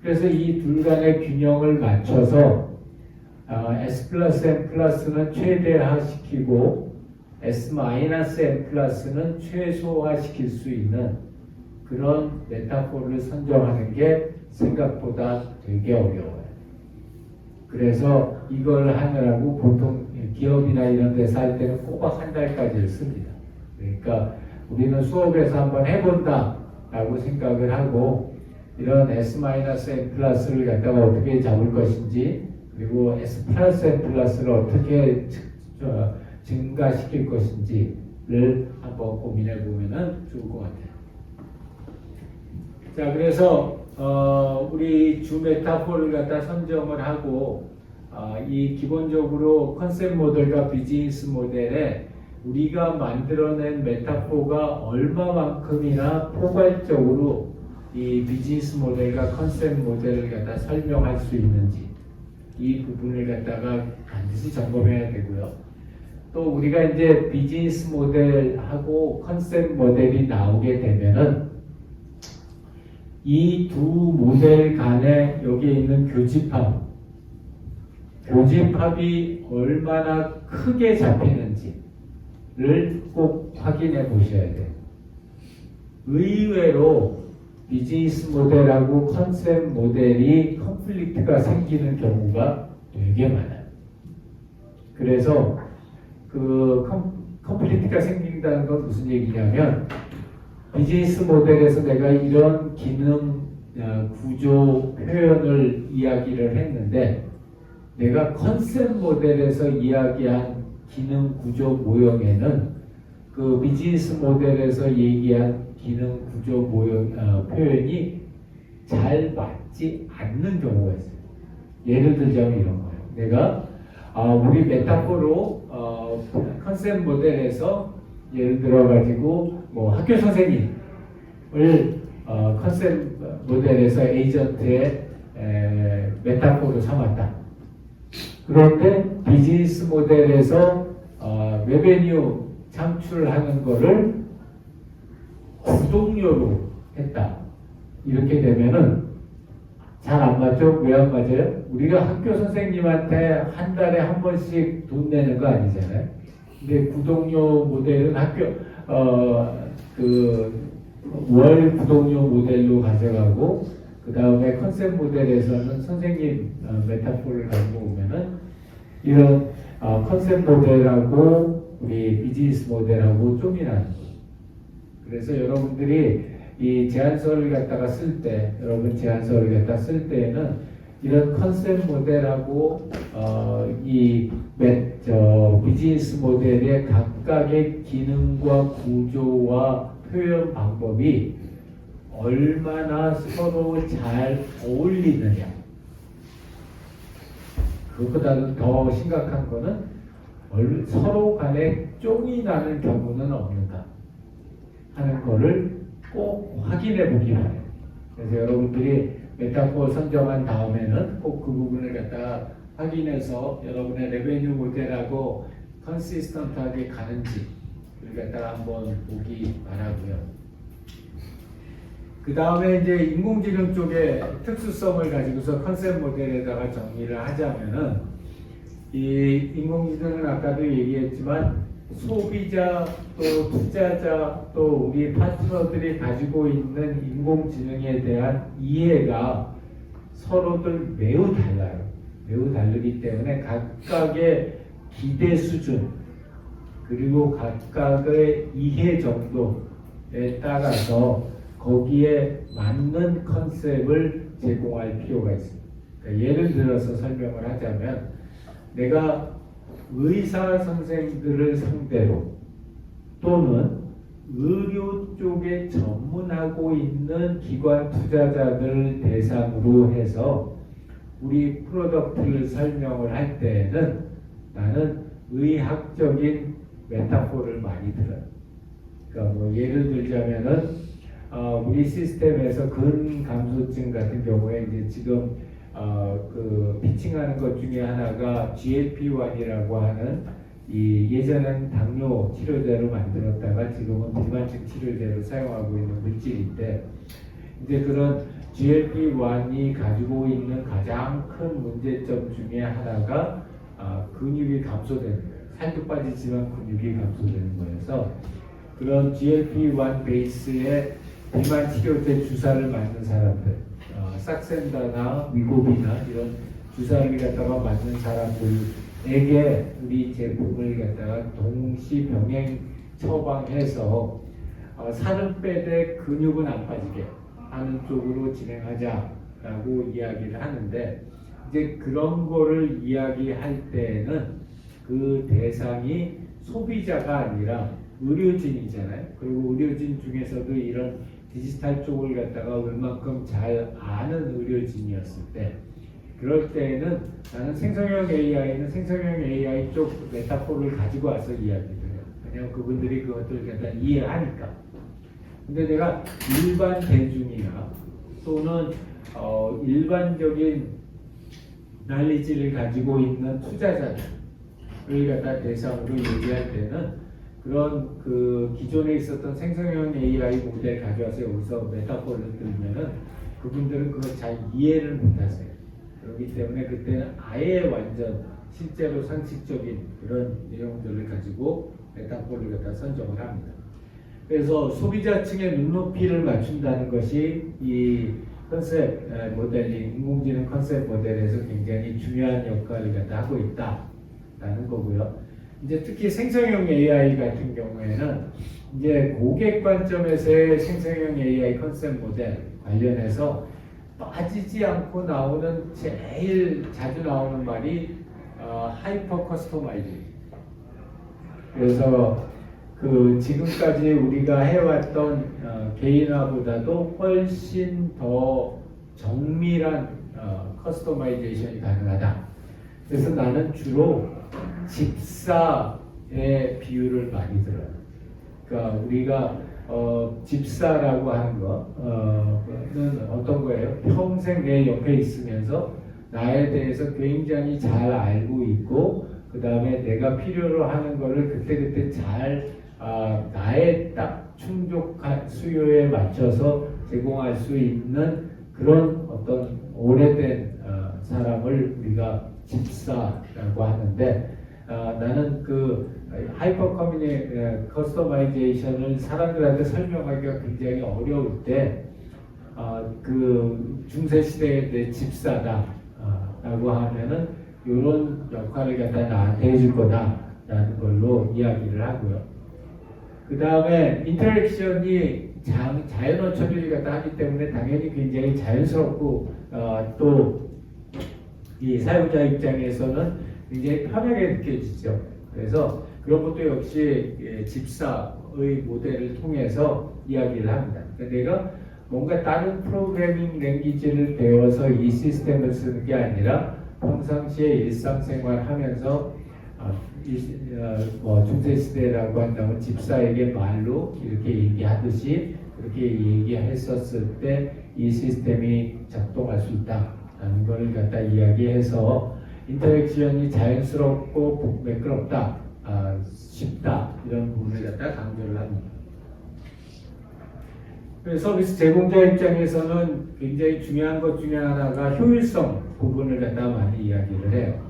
그래서 이 둘 간의 균형을 맞춰서 S 플러스 M 플러스는 최대화시키고 S 마이너스 M 플러스는 최소화시킬 수 있는 그런 메타포를 선정하는 게 생각보다 되게 어려워요. 그래서 이걸 하느라고 보통 기업이나 이런 데서 할 때는 꼬박 한 달까지를 씁니다. 그러니까 우리는 수업에서 한번 해본다 라고 생각을 하고 이런 S-M 플러스를 갖다가 어떻게 잡을 것인지 그리고 S 플러스 M 플러스를 어떻게 증가시킬 것인지를 한번 고민해 보면 좋을 것 같아요. 자, 그래서 우리 주 메타포를 갖다 선정을 하고 이 기본적으로 컨셉 모델과 비즈니스 모델에 우리가 만들어낸 메타포가 얼마만큼이나 포괄적으로 이 비즈니스 모델과 컨셉 모델을 갖다 설명할 수 있는지 이 부분을 갖다가 반드시 점검해야 되고요. 또 우리가 이제 비즈니스 모델하고 컨셉 모델이 나오게 되면은 이 두 모델 간에 여기에 있는 교집합이 얼마나 크게 잡히는지를 꼭 확인해 보셔야 돼요. 의외로 비즈니스 모델하고 컨셉 모델이 컨플릭트가 생기는 경우가 되게 많아요. 그래서 그 컨플릭트가 생긴다는 건 무슨 얘기냐면 비즈니스 모델에서 내가 이런 기능 구조 표현을 이야기를 했는데 내가 컨셉 모델에서 이야기한 기능 구조 모형에는 그 비즈니스 모델에서 얘기한 기능 구조 모형 표현이 잘 맞지 않는 경우가 있어요. 예를 들자면 이런 거예요. 내가 우리 메타포로 컨셉 모델에서 예를 들어 가지고 뭐 학교 선생님을 컨셉 모델에서 에이전트의 메타포로 삼았다. 그런데 비즈니스 모델에서 레베뉴 창출하는 거를 구독료로 했다. 이렇게 되면은 잘 안 맞죠? 왜 안 맞아요? 우리가 학교 선생님한테 한 달에 한 번씩 돈 내는 거 아니잖아요. 근데 구독료 모델은 월 구독료 모델로 가져가고 그 다음에 컨셉 모델에서는 선생님 메타포를 가지고 오면은 이런 컨셉 모델하고 우리 비즈니스 모델하고 좀이 나는 거예요. 그래서 여러분들이 이 제안서를 갖다가 쓸 때, 여러분 제안서를 갖다 쓸 때에는 이런 컨셉 모델하고 비즈니스 모델의 각각의 기능과 구조와 표현 방법이 얼마나 서로 잘 어울리느냐. 그것보다는 더 심각한 거는 서로 간에 쫑이 나는 경우는 없는가 하는 거를 꼭 확인해 보기 바래요. 그래서 여러분들이 메타포 선정한 다음에는 꼭 그 부분을 갖다가 확인해서 여러분의 레베뉴 모델하고 컨시스턴트하게 가는지 그걸 갖다가 한번 보기 바라고요. 그 다음에 이제 인공지능 쪽의 특수성을 가지고서 컨셉 모델에다가 정리를 하자면은 이 인공지능은 아까도 얘기했지만 소비자 또 투자자 또 우리 파트너들이 가지고 있는 인공지능에 대한 이해가 서로들 매우 달라요. 매우 다르기 때문에 각각의 기대 수준 그리고 각각의 이해 정도에 따라서 거기에 맞는 컨셉을 제공할 필요가 있습니다. 그러니까 예를 들어서 설명을 하자면 내가 의사 선생들을 상대로 또는 의료 쪽에 전문하고 있는 기관 투자자들 대상으로 해서 우리 프로덕트를 설명을 할 때에는 나는 의학적인 메타포를 많이 들어요. 그러니까 뭐 예를 들자면은 우리 시스템에서 근감소증 같은 경우에 이제 지금 그 피칭하는 것 중에 하나가 GLP-1이라고 하는 이 예전엔 당뇨 치료제로 만들었다가 지금은 비만증 치료제로 사용하고 있는 물질인데 이제 그런 GLP-1이 가지고 있는 가장 큰 문제점 중에 하나가 근육이 감소되는 거예요. 살도 빠지지만 근육이 감소되는 거여서 그런 GLP-1 베이스의 비만 치료제 주사를 맞는 사람들, 삭센다나 위고비나 이런 주사를 갖다가 맞는 사람들에게 우리 제품을 갖다가 동시 병행 처방해서 살은 빼되 근육은 안 빠지게 하는 쪽으로 진행하자라고 이야기를 하는데 이제 그런 거를 이야기할 때는 그 대상이 소비자가 아니라 의료진이잖아요. 그리고 의료진 중에서도 이런 디지털 쪽을 갖다가 웬만큼 잘 아는 의료진이었을 때 그럴 때에는 나는 생성형 AI는 생성형 AI 쪽 메타포를 가지고 와서 이야기를 해요. 왜냐하면 그분들이 그것들을 갖다 이해하니까. 근데 내가 일반 대중이나 또는 일반적인 난리지를 가지고 있는 투자자들을 갖다 대상으로 얘기할 때는 그런 그 기존에 있었던 생성형 AI 모델 가져와서 여기서 메타포를 들면은 그분들은 그걸 잘 이해를 못하세요. 그렇기 때문에 그때는 아예 완전 실제로 상식적인 그런 내용들을 가지고 메타포를 갖다 선정을 합니다. 그래서 소비자층의 눈높이를 맞춘다는 것이 이 컨셉 모델링, 인공지능 컨셉 모델에서 굉장히 중요한 역할을 갖다 하고 있다라는 거고요. 이제 특히 생성형 AI 같은 경우에는 이제 고객 관점에서의 생성형 AI 컨셉 모델 관련해서 빠지지 않고 나오는 제일 자주 나오는 말이 하이퍼 커스터마이징. 그래서 그 지금까지 우리가 해왔던 개인화보다도 훨씬 더 정밀한 커스터마이제이션이 가능하다. 그래서 나는 주로 집사의 비유를 많이 들어요. 그러니까 우리가 집사라고 하는 거는 어떤 거예요? 평생 내 옆에 있으면서 나에 대해서 굉장히 잘 알고 있고 그 다음에 내가 필요로 하는 거를 그때그때 잘 나의 딱 충족한 수요에 맞춰서 제공할 수 있는 그런 어떤 오래된 사람을 우리가 집사라고 하는데 나는 그 하이퍼 커스터마이제이션을 사람들한테 설명하기가 굉장히 어려울 때 그 중세 시대의 내 집사다라고 하면은 이런 역할을 갖다 나한테 해줄 거다라는 걸로 이야기를 하고요. 그 다음에 인터랙션이 자연어 처리를 갖다 하기 때문에 당연히 굉장히 자연스럽고 또 이 사용자 입장에서는 굉장히 편하게 느껴지죠. 그래서 그런 것도 역시 집사의 모델을 통해서 이야기를 합니다. 그러니까 내가 뭔가 다른 프로그래밍 랭귀지를 배워서 이 시스템을 쓰는 게 아니라 평상시에 일상생활 하면서 중세 시대라고 한다면 집사에게 말로 이렇게 얘기하듯이 그렇게 얘기했었을 때 이 시스템이 작동할 수 있다라는 걸 갖다 이야기해서 인터랙션이 자연스럽고 매끄럽다, 쉽다 이런 부분을 갖다 강조를 합니다. 그래서 서비스 제공자 입장에서는 굉장히 중요한 것 중에 하나가 효율성 부분을 갖다 많이 이야기를 해요.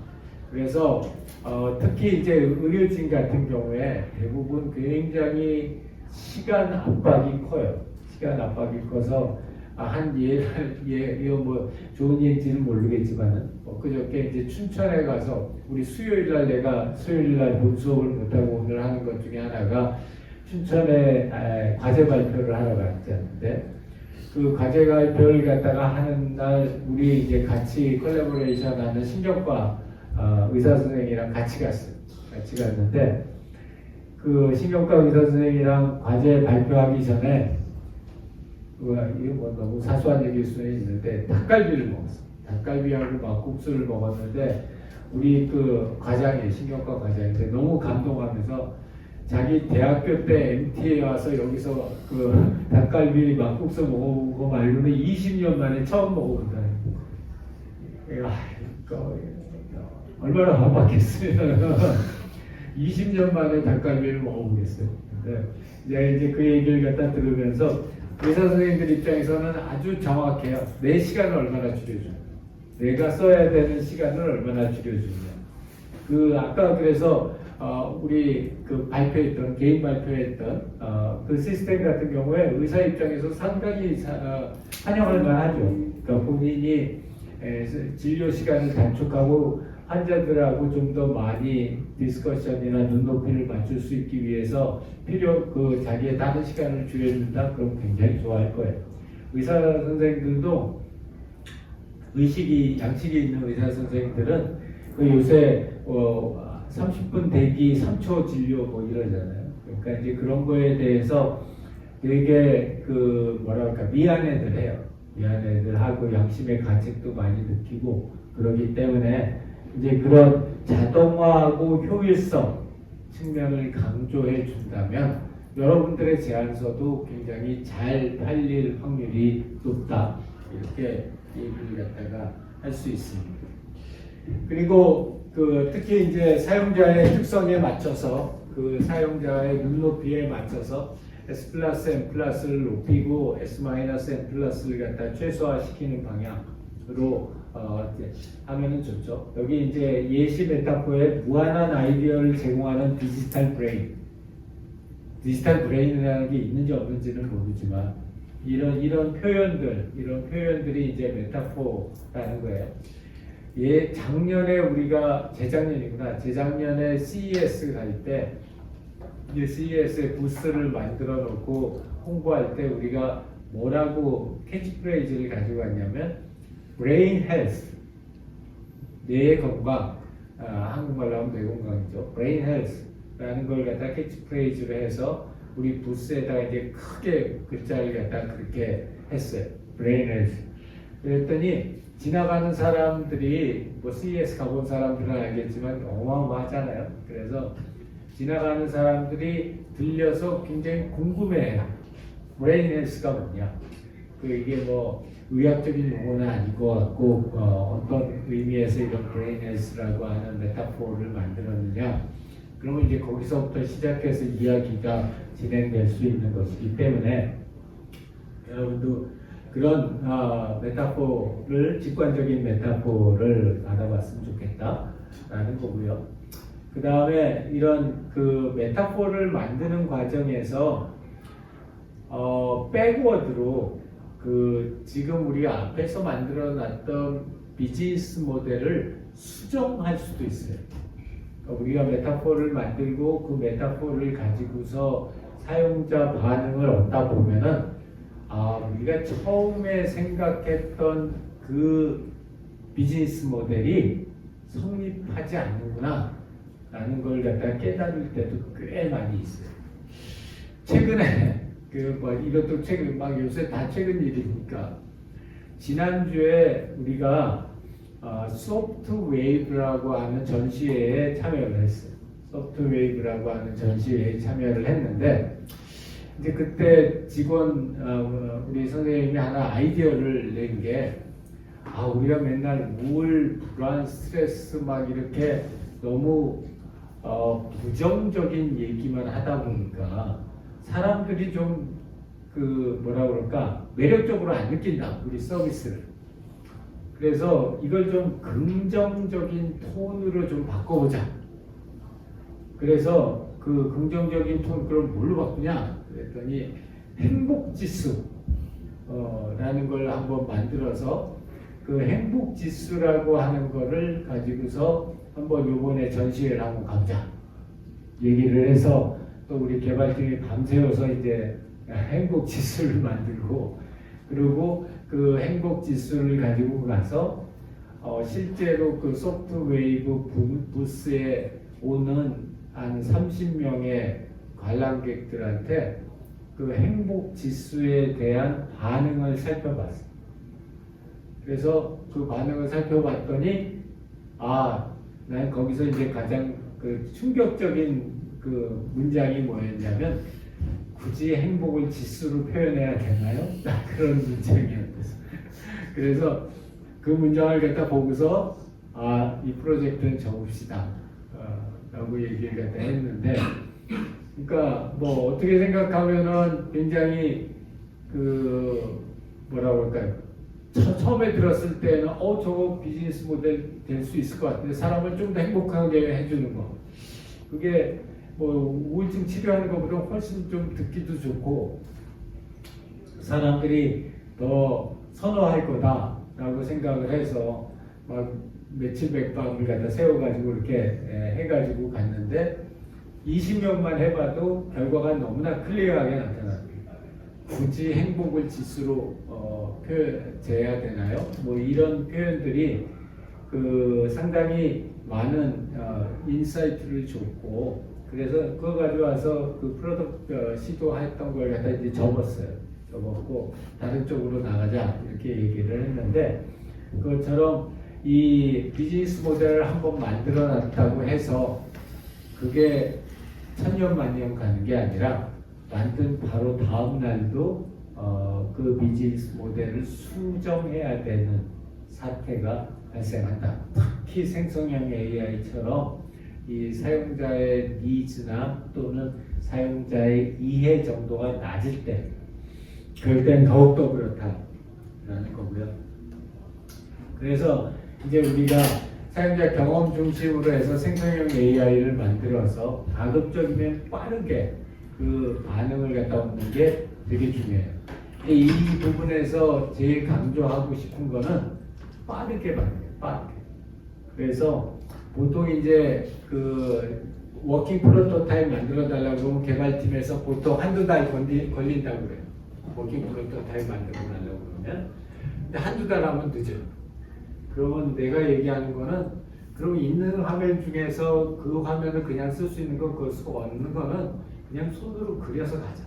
그래서 특히 이제 의료진 같은 경우에 대부분 굉장히 시간 압박이 커요. 시간 압박이 커서 이거 뭐 좋은 얘기인지는 모르겠지만은 그저께 이제 춘천에 가서 우리 수요일날 내가 수요일날 본 수업을 못하고 오늘 하는 것 중에 하나가 춘천에 과제 발표를 하러 갔는데 그 과제 발표를 갖다가 하는 날 우리 이제 같이 콜라보레이션 하는 신경과 의사 선생님이랑 같이 갔어요. 같이 갔는데 그 신경과 의사 선생님이랑 과제 발표하기 전에 이거 뭐 너무 사소한 얘기일 수는 있는데 닭갈비를 먹었어. 닭갈비하고 막국수를 먹었는데 우리 그 과장이 신경과 과장인데 너무 감동하면서 자기 대학교 때 MT에 와서 여기서 그 닭갈비 막국수 먹어본 거 말고는 20년 만에 처음 먹어본다. 얼마나 바빴겠어요. 20년 만에 닭갈비를 먹어보겠어요. 근데 이제 그 얘기를 갖다 들으면서 의사 선생님들 입장에서는 아주 정확해요. 내 시간을 얼마나 줄여줘. 내가 써야 되는 시간을 얼마나 줄여주냐. 그 아까 그래서 우리 그 발표했던 개인 발표했던 그 시스템 같은 경우에 의사 입장에서 상당히 환영할 만하죠. 그러니까 본인이 진료 시간을 단축하고 환자들하고 좀 더 많이 디스커션이나 눈높이를 맞출 수 있기 위해서 자기의 다른 시간을 줄여준다. 그럼 굉장히 좋아할 거예요. 의사 선생님들도 양식이 있는 의사 선생님들은 그 요새 30분 대기 3초 진료 뭐 이러잖아요. 그러니까 이제 그런 거에 대해서 되게 미안해들 해요. 미안해들 하고 양심의 가책도 많이 느끼고 그러기 때문에 이제 그런 자동화하고 효율성 측면을 강조해 준다면 여러분들의 제안서도 굉장히 잘 팔릴 확률이 높다. 이렇게 얘기를 갖다가 할 수 있습니다. 그리고 특히 이제 사용자의 특성에 맞춰서 그 사용자의 눈높이에 맞춰서 S 플러스 M 플러스를 높이고 S 마이너스 M 플러스를 갖다 최소화시키는 방향으로 하면은 좋죠. 여기 이제 예시 메타포에 무한한 아이디어를 제공하는 디지털 브레인이라는 게 있는지 없는지는 모르지만 이런 표현들이 이제 메타포라는 거예요. 재작년에 CES 갈 때 이제 CES의 부스를 만들어 놓고 홍보할 때 우리가 뭐라고 캐치프레이즈를 가지고 왔냐면 brain health, 뇌의 건강, 한국말로 하면 뇌 건강이죠. brain health라는 걸 갖다 캐치프레이즈로 해서 우리 부스에다가 이제 크게 글자를 갖다 그렇게 했어요. brain health. 그랬더니 지나가는 사람들이 뭐 CES 가본 사람들은 알겠지만 어마어마하잖아요. 그래서 지나가는 사람들이 들려서 굉장히 궁금해해요. brain health가 뭐냐? 이게 뭐 의학적인 용어는 아닌 것 같고 어떤 의미에서 이런 brain health라고 하는 메타포를 만들었느냐? 그러면 이제 거기서부터 시작해서 이야기가 진행될 수 있는 것이기 때문에 여러분도 그런 직관적인 메타포를 알아봤으면 좋겠다라는 거고요. 그 다음에 이런 메타포를 만드는 과정에서 백워드로 지금 우리가 앞에서 만들어놨던 비즈니스 모델을 수정할 수도 있어요. 우리가 메타포를 만들고 그 메타포를 가지고서 사용자 반응을 얻다 보면은 우리가 처음에 생각했던 그 비즈니스 모델이 성립하지 않는구나 라는 걸 갖다 깨달을 때도 꽤 많이 있어요. 최근에 이것도 최근 요새 다 최근 일이니까 지난주에 우리가 소프트웨이브라고 하는 전시회에 참여를 했어요. 소프트웨이브라고 하는 전시회에 참여를 했는데 이제 그때 우리 선생님이 하나 아이디어를 낸 게 우리가 맨날 우울, 불안, 스트레스 막 이렇게 너무 부정적인 얘기만 하다 보니까 사람들이 좀 매력적으로 안 느낀다, 우리 서비스를. 그래서 이걸 좀 긍정적인 톤으로 좀 바꿔보자. 그래서 그 긍정적인 톤, 그럼 뭘로 바꾸냐? 그랬더니 행복지수 라는 걸 한번 만들어서 그 행복지수라고 하는 거를 가지고서 한번 요번에 전시회를 한번 가보자 얘기를 해서 또 우리 개발팀이 밤새워서 이제 행복지수를 만들고 그리고 그 행복지수를 가지고 가서 실제로 그 소프트웨이브 부스에 오는 한 30명의 관람객들한테 그 행복지수에 대한 반응을 살펴봤어요. 그래서 그 반응을 살펴봤더니 난 거기서 이제 가장 충격적인 그 문장이 뭐였냐면 굳이 행복을 지수로 표현해야 되나요? 그런 문장이었어요. 그래서 그 문장을 갖다 보고서 이 프로젝트는 접읍시다 라고 얘기를 갖다 했는데, 그러니까 뭐 어떻게 생각하면은 굉장히 그 뭐라고 할까요? 처음에 들었을 때는 저거 비즈니스 모델 될 수 있을 것 같은데, 사람을 좀 더 행복하게 해주는 거, 그게 뭐 우울증 치료하는 것보다 훨씬 좀 듣기도 좋고 사람들이 더 선호할 거다라고 생각을 해서 막 며칠 백방을 갖다 세워가지고 이렇게 해가지고 갔는데, 20명만 해봐도 결과가 너무나 클리어하게 나타납니다. 굳이 행복을 지수로 재야 되나요? 뭐 이런 표현들이 그 상당히 많은 인사이트를 줬고, 그래서 그거 가져와서 그 프로덕트 시도했던 걸 갖다 이제 접었고 다른 쪽으로 나가자 이렇게 얘기를 했는데, 그것처럼 이 비즈니스 모델을 한번 만들어 놨다고 해서 그게 천년만년 가는 게 아니라 만든 바로 다음 날도 그 비즈니스 모델을 수정해야 되는 사태가 발생한다. 특히 생성형 AI처럼 이 사용자의 니즈나 또는 사용자의 이해 정도가 낮을 때, 그럴 땐 더욱더 그렇다라는 거고요. 그래서 이제 우리가 사용자 경험 중심으로 해서 생성형 AI를 만들어서 가급적이면 빠르게 그 반응을 갖다 얻는 게 되게 중요해요. 이 부분에서 제일 강조하고 싶은 거는 빠르게 반응해요. 빠르게. 그래서 보통 이제 그 워킹 프로토타입 만들어 달라고 그러면 개발팀에서 보통 한두 달 걸린다고 그래요. 워킹 프로토타입 만들어 달라고 그러면. 근데 한두 달 하면 늦어요. 그러면 내가 얘기하는 거는, 그럼 있는 화면 중에서 그 화면을 그냥 쓸 수 있는 거, 그걸 얻는 거는 그냥 손으로 그려서 가자.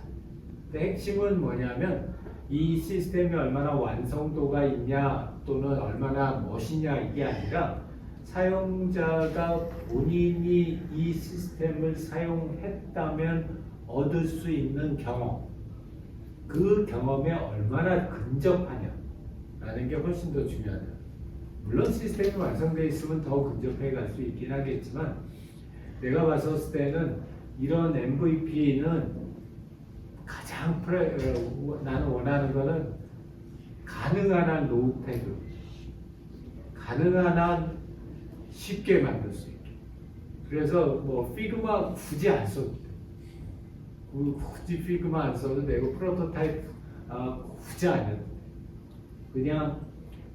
근데 핵심은 뭐냐면 이 시스템이 얼마나 완성도가 있냐 또는 얼마나 멋있냐 이게 아니라, 사용자가 본인이 이 시스템을 사용했다면 얻을 수 있는 경험, 그 경험에 얼마나 근접하냐라는 게 훨씬 더 중요하다. 물론 시스템이 완성되어 있으면 더 근접해 갈 수 있긴 하겠지만, 내가 봤을 때는 이런 MVP는 가장 나는 원하는 거는 가능한 한 로우테크, 가능한 한 쉽게 만들 수 있게. 그래서 뭐 피그마 굳이 안 써도 돼. 굳이 피그마 안 써도 되고, 프로토타입 굳이 안 해도 돼. 그냥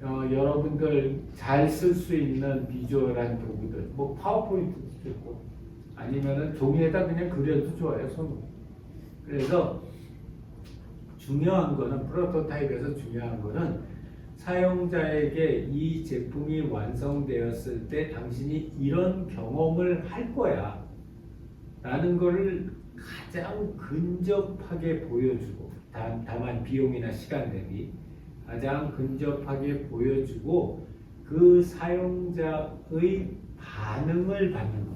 여러분들 잘 쓸 수 있는 비주얼한 도구들, 뭐 파워포인트도 있고, 아니면은 종이에다 그냥 그려도 좋아요, 손으로. 그래서 중요한 거는, 프로토타입에서 중요한 거는 사용자에게 이 제품이 완성되었을 때 당신이 이런 경험을 할 거야 라는 거를 가장 근접하게 보여주고, 다만 비용이나 시간 대비 가장 근접하게 보여주고 그 사용자의 반응을 받는 것,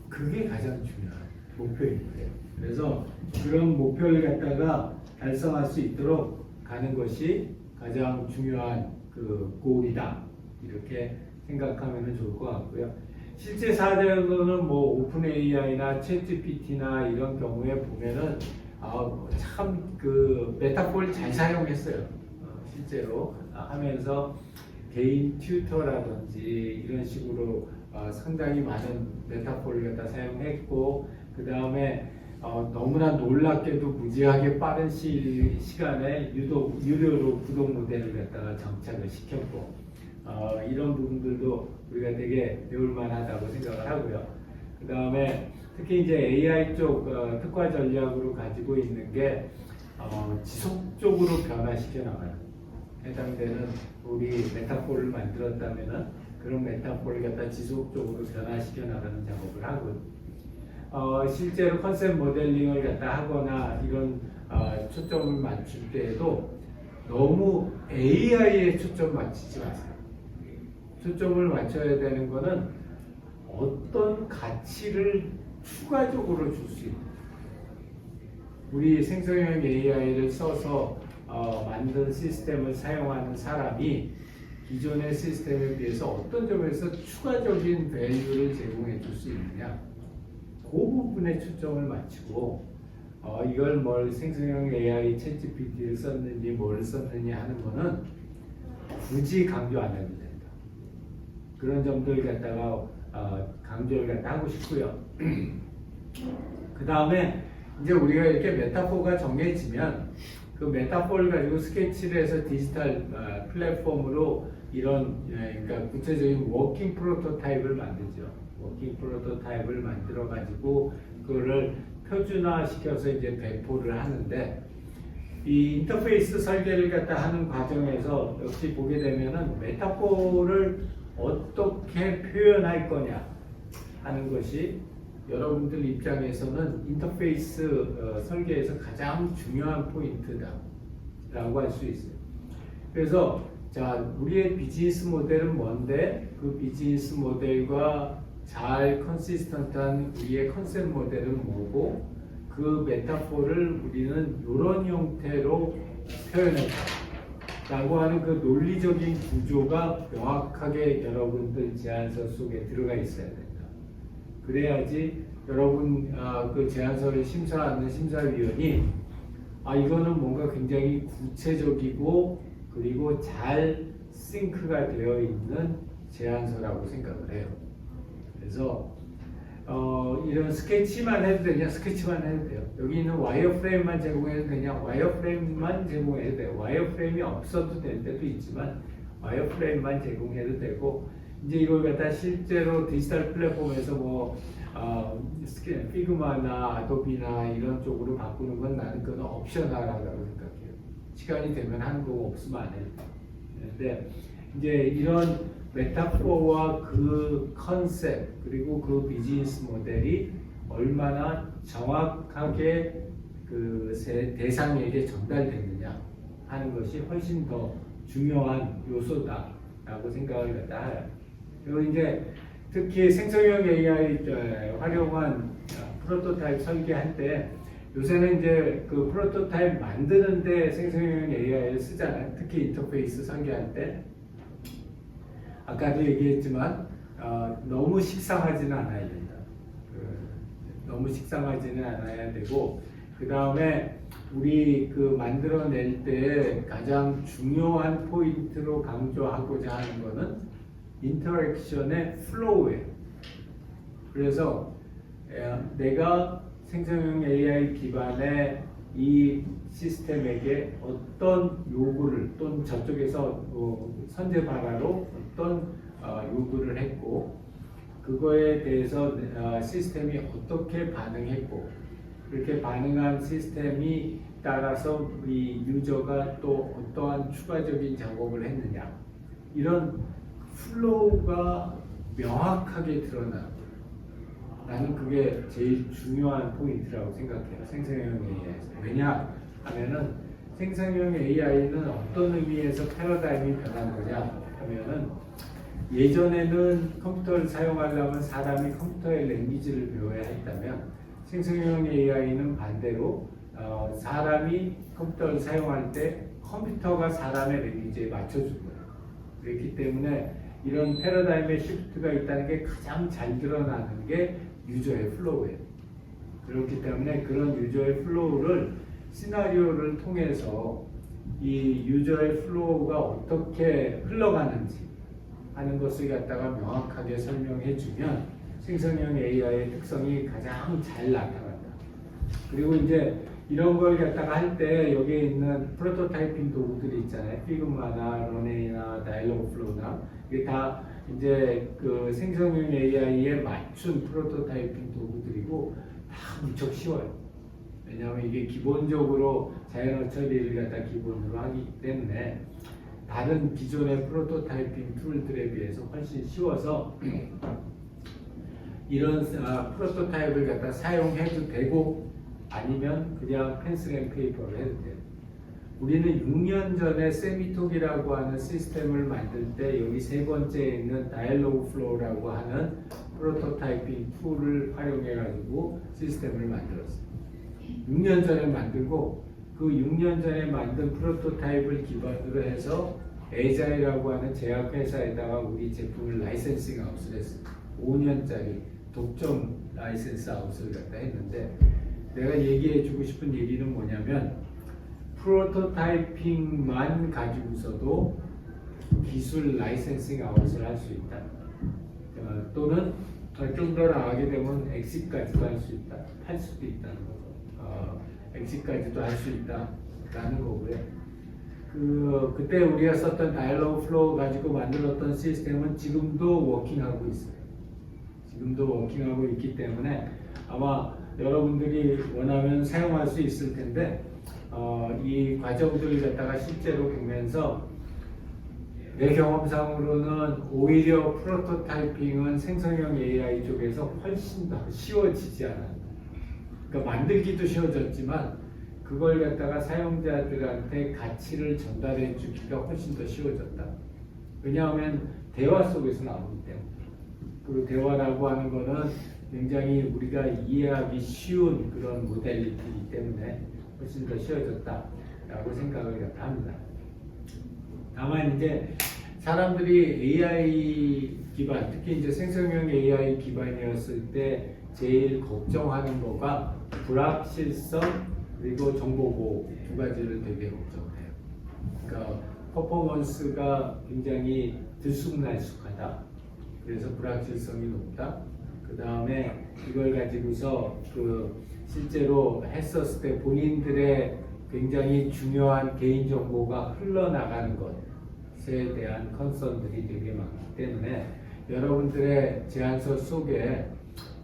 그게 가장 중요한 목표인데, 그래서 그런 목표를 갖다가 달성할 수 있도록 가는 것이 가장 중요한 그 골이다, 이렇게 생각하면 좋을 것 같고요. 실제 사례로는 뭐 오픈 AI나 챗 GPT나 이런 경우에 보면은 참 그 메타폴 잘 사용했어요. 실제로 하면서 개인 튜터라든지 이런 식으로 상당히 많은 메타폴을 갖다 사용했고, 그 다음에 너무나 놀랍게도 무지하게 빠른 시간에 유료로 구독 모델을 갖다가 정착을 시켰고, 이런 부분들도 우리가 되게 배울만하다고 생각을 하고요. 그 다음에 특히 이제 AI 쪽 특화 전략으로 가지고 있는 게 지속적으로 변화시켜 나가요. 해당되는 우리 메타폴을 만들었다면은 그런 메타폴을 갖다 지속적으로 변화시켜 나가는 작업을 하고, 실제로 컨셉 모델링을 갖다 하거나 이런 초점을 맞출 때에도 너무 AI에 초점 맞추지 마세요. 초점을 맞춰야 되는 거는 어떤 가치를 추가적으로 줄 수 있는 우리 생성형 AI를 써서 만든 시스템을 사용하는 사람이 기존의 시스템에 비해서 어떤 점에서 추가적인 밸류를 제공해 줄 수 있느냐 그 부분에 초점을 맞추고 이걸 뭘 생성형 AI 챗GPT를 썼는지 뭘 썼느냐 하는 거는 굳이 강조 안 해도 된다. 그런 점들 갖다가 강조를 갖다 하고 싶고요. 그 다음에 이제 우리가 이렇게 메타포가 정해지면 그 메타포를 가지고 스케치를 해서 디지털 플랫폼으로 이런 그러니까 구체적인 워킹 프로토타입을 만들죠. 워킹 프로토타입을 만들어 가지고 그거를 표준화시켜서 이제 배포를 하는데 이 인터페이스 설계를 갖다 하는 과정에서 역시 보게 되면은 메타포를 어떻게 표현할 거냐 하는 것이 여러분들 입장에서는 인터페이스 설계에서 가장 중요한 포인트다라고 할 수 있어요. 그래서 자 우리의 비즈니스 모델은 뭔데 그 비즈니스 모델과 잘 컨시스턴트한 우리의 컨셉 모델은 뭐고 그 메타포를 우리는 이런 형태로 표현했다 라고 하는 그 논리적인 구조가 명확하게 여러분들 제안서 속에 들어가 있어야 된다. 그래야지 여러분 그 제안서를 심사하는 심사위원이 이거는 뭔가 굉장히 구체적이고 그리고 잘 싱크가 되어 있는 제안서라고 생각을 해요. 그래서 이런 스케치만 해도 되냐? 스케치만 해도 돼요. 여기 있는 와이어프레임만 제공해도 되냐? 와이어프레임만 제공해도 돼요. 와이어프레임이 없어도 될 때도 있지만 와이어프레임만 제공해도 되고 이제 이걸 갖다 실제로 디지털 플랫폼에서 뭐 피그마나 아도비나 이런 쪽으로 바꾸는 건 나는 그건 옵셔널하다고 생각해요. 시간이 되면 하는 거 없으면 안 해요. 근데 이제 이런 메타포와 그 컨셉 그리고 그 비즈니스 모델이 얼마나 정확하게 그 대상에게 전달됐느냐 하는 것이 훨씬 더 중요한 요소다라고 생각을 갖다 해요. 그리고 이제 특히 생성형 AI 활용한 프로토타입 설계할 때 요새는 이제 그 프로토타입 만드는데 생성형 AI를 쓰잖아요. 특히 인터페이스 설계할 때 아까도 얘기했지만 너무 식상하지는 않아야 된다. 너무 식상하지는 않아야 되고 그 다음에 우리 그 만들어낼 때 가장 중요한 포인트로 강조하고자 하는 거는 인터랙션의 플로우예요. 그래서 내가 생성형 AI 기반의 이 시스템에게 어떤 요구를 또는 저쪽에서 선제 발화로 어떤 요구를 했고 그거에 대해서 시스템이 어떻게 반응했고 그렇게 반응한 시스템이 따라서 우리 유저가 또 어떠한 추가적인 작업을 했느냐 이런 플로우가 명확하게 드러나는 나는 그게 제일 중요한 포인트라고 생각해요. 생성형 AI에서. 왜냐 하면은 생성형 AI는 어떤 의미에서 패러다임이 변한 거냐 하면은 예전에는 컴퓨터를 사용하려면 사람이 컴퓨터의 랭귀지를 배워야 했다면 생성형 AI는 반대로 사람이 컴퓨터를 사용할 때 컴퓨터가 사람의 랭귀지에 맞춰준 거예요. 그렇기 때문에 이런 패러다임의 시프트가 있다는 게 가장 잘 드러나는 게 유저의 플로우예요. 그렇기 때문에 그런 유저의 플로우를 시나리오를 통해서 이 유저의 플로우가 어떻게 흘러가는지 하는 것을 갖다가 명확하게 설명해 주면 생성형 AI의 특성이 가장 잘 나타난다. 그리고 이제 이런 걸 갖다가 할 때 여기에 있는 프로토타이핑 도구들이 있잖아요. 피그마나 런웨이나 다이얼로그 플로우나 이게 다 이제 그 생성형 AI에 맞춘 프로토타이핑 도구들이고 다 무척 쉬워요. 왜냐하면 이게 기본적으로 자연어 처리를 갖다 기본으로 하기 때문에 다른 기존의 프로토타이핑 툴들에 비해서 훨씬 쉬워서 이런 프로토타입을 갖다 사용해도 되고 아니면 그냥 펜슬 앤 페이퍼를 해도 돼요. 우리는 6년 전에 세미톡이라고 하는 시스템을 만들 때 여기 세 번째에 있는 다이얼로그 플로우라고 하는 프로토타이핑 툴을 활용해 가지고 시스템을 만들었어요. 6년 전에 만들고 그 6년 전에 만든 프로토타입을 기반으로 해서 에자이라고 하는 제약회사에다가 우리 제품을 라이센싱 아웃을 했어요. 5년짜리 독점 라이센스 아웃을 갖다 했는데, 내가 얘기해 주고 싶은 얘기는 뭐냐면 프로토타이핑만 가지고서도 기술 라이센싱 아웃을 할 수 있다. 또는 좀 더 나가게 되면 엑시까지도 할 수 있다. 할 수도 있다는 거죠. 엑시까지도 할 수 있다라는 거고요. 그때 우리가 썼던 다이얼로그 플로우 가지고 만들었던 시스템은 지금도 워킹하고 있어요. 지금도 워킹하고 있기 때문에 아마 여러분들이 원하면 사용할 수 있을 텐데, 이 과정들을 갖다가 실제로 보면서 내 경험상으로는 오히려 프로토타이핑은 생성형 AI 쪽에서 훨씬 더 쉬워지지 않아요. 그러니까 만들기도 쉬워졌지만 그걸 갖다가 사용자들한테 가치를 전달해 주기가 훨씬 더 쉬워졌다. 왜냐하면 대화 속에서 나오기 때문에. 그 대화라고 하는 거는 굉장히 우리가 이해하기 쉬운 그런 모델리티이기 때문에 훨씬 더 쉬워졌다라고 생각을 합니다. 다만 이제 사람들이 AI 기반, 특히 이제 생성형 AI 기반이었을 때 제일 걱정하는 거가 불확실성 그리고 정보보호 두 가지를 되게 걱정해요. 그러니까 퍼포먼스가 굉장히 들쑥날쑥하다. 그래서 불확실성이 높다. 그 다음에 이걸 가지고서 실제로 했었을 때 본인들의 굉장히 중요한 개인 정보가 흘러나가는 것에 대한 컨선들이 되게 많기 때문에 여러분들의 제안서 속에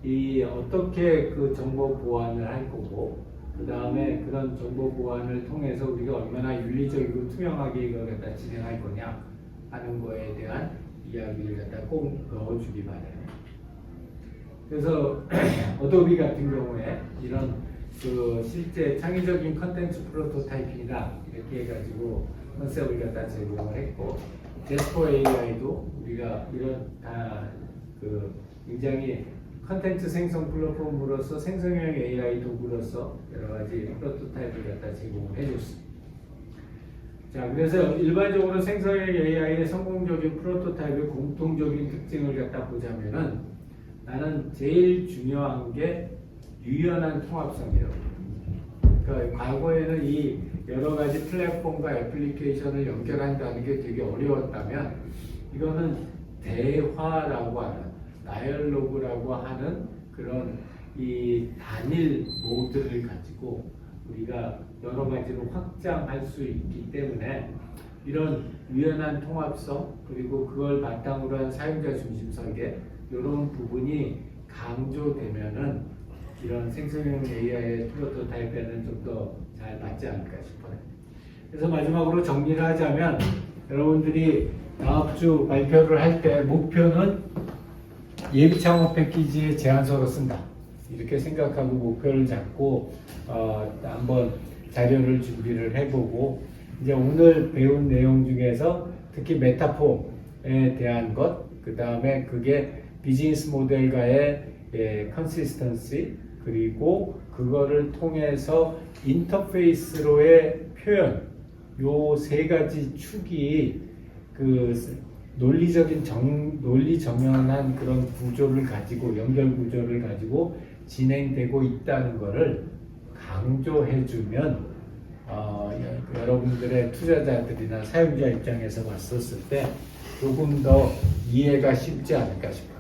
이 어떻게 그 정보 보완을 할 거고, 그 다음에 그런 정보 보완을 통해서 우리가 얼마나 윤리적이고 투명하게 이걸 갖다 진행할 거냐 하는 거에 대한 이야기를 갖다 꼭 넣어주기 바래요. 그래서 어도비 같은 경우에 이런 실제 창의적인 컨텐츠 프로토타이핑이다 이렇게 해가지고 컨셉을 갖다 제공을 했고, 제스퍼 AI도 우리가 이런 굉장히 컨텐츠 생성 플랫폼으로서 생성형 AI 도구로서 여러 가지 프로토타입을 갖다 제공을 해줬습니다. 자, 그래서 일반적으로 생성형 AI의 성공적인 프로토타입의 공통적인 특징을 갖다 보자면은, 나는 제일 중요한 게 유연한 통합성이라고. 그러니까 과거에는 이 여러 가지 플랫폼과 애플리케이션을 연결한다는 게 되게 어려웠다면, 이거는 대화라고 하는, 다이얼로그라고 하는 그런 이 단일 모드를 가지고 우리가 여러 가지로 확장할 수 있기 때문에 이런 유연한 통합성 그리고 그걸 바탕으로 한 사용자 중심 설계 이런 부분이 강조되면은 이런 생성형 AI의 프로토타입에는 좀 더 잘 맞지 않을까 싶어요. 그래서 마지막으로 정리를 하자면 여러분들이 다음 주 발표를 할 때 목표는 예비 창업 패키지의 제안서로 쓴다. 이렇게 생각하고 목표를 잡고 한번 자료를 준비를 해보고, 이제 오늘 배운 내용 중에서 특히 메타폼에 대한 것, 그 다음에 그게 비즈니스 모델과의 컨시스턴시, 그리고 그거를 통해서 인터페이스로의 표현, 요 세 가지 축이 논리 정연한 그런 구조를 가지고, 연결 구조를 가지고 진행되고 있다는 것을 강조해주면 여러분들의 투자자들이나 사용자 입장에서 봤었을 때 조금 더 이해가 쉽지 않을까 싶어요.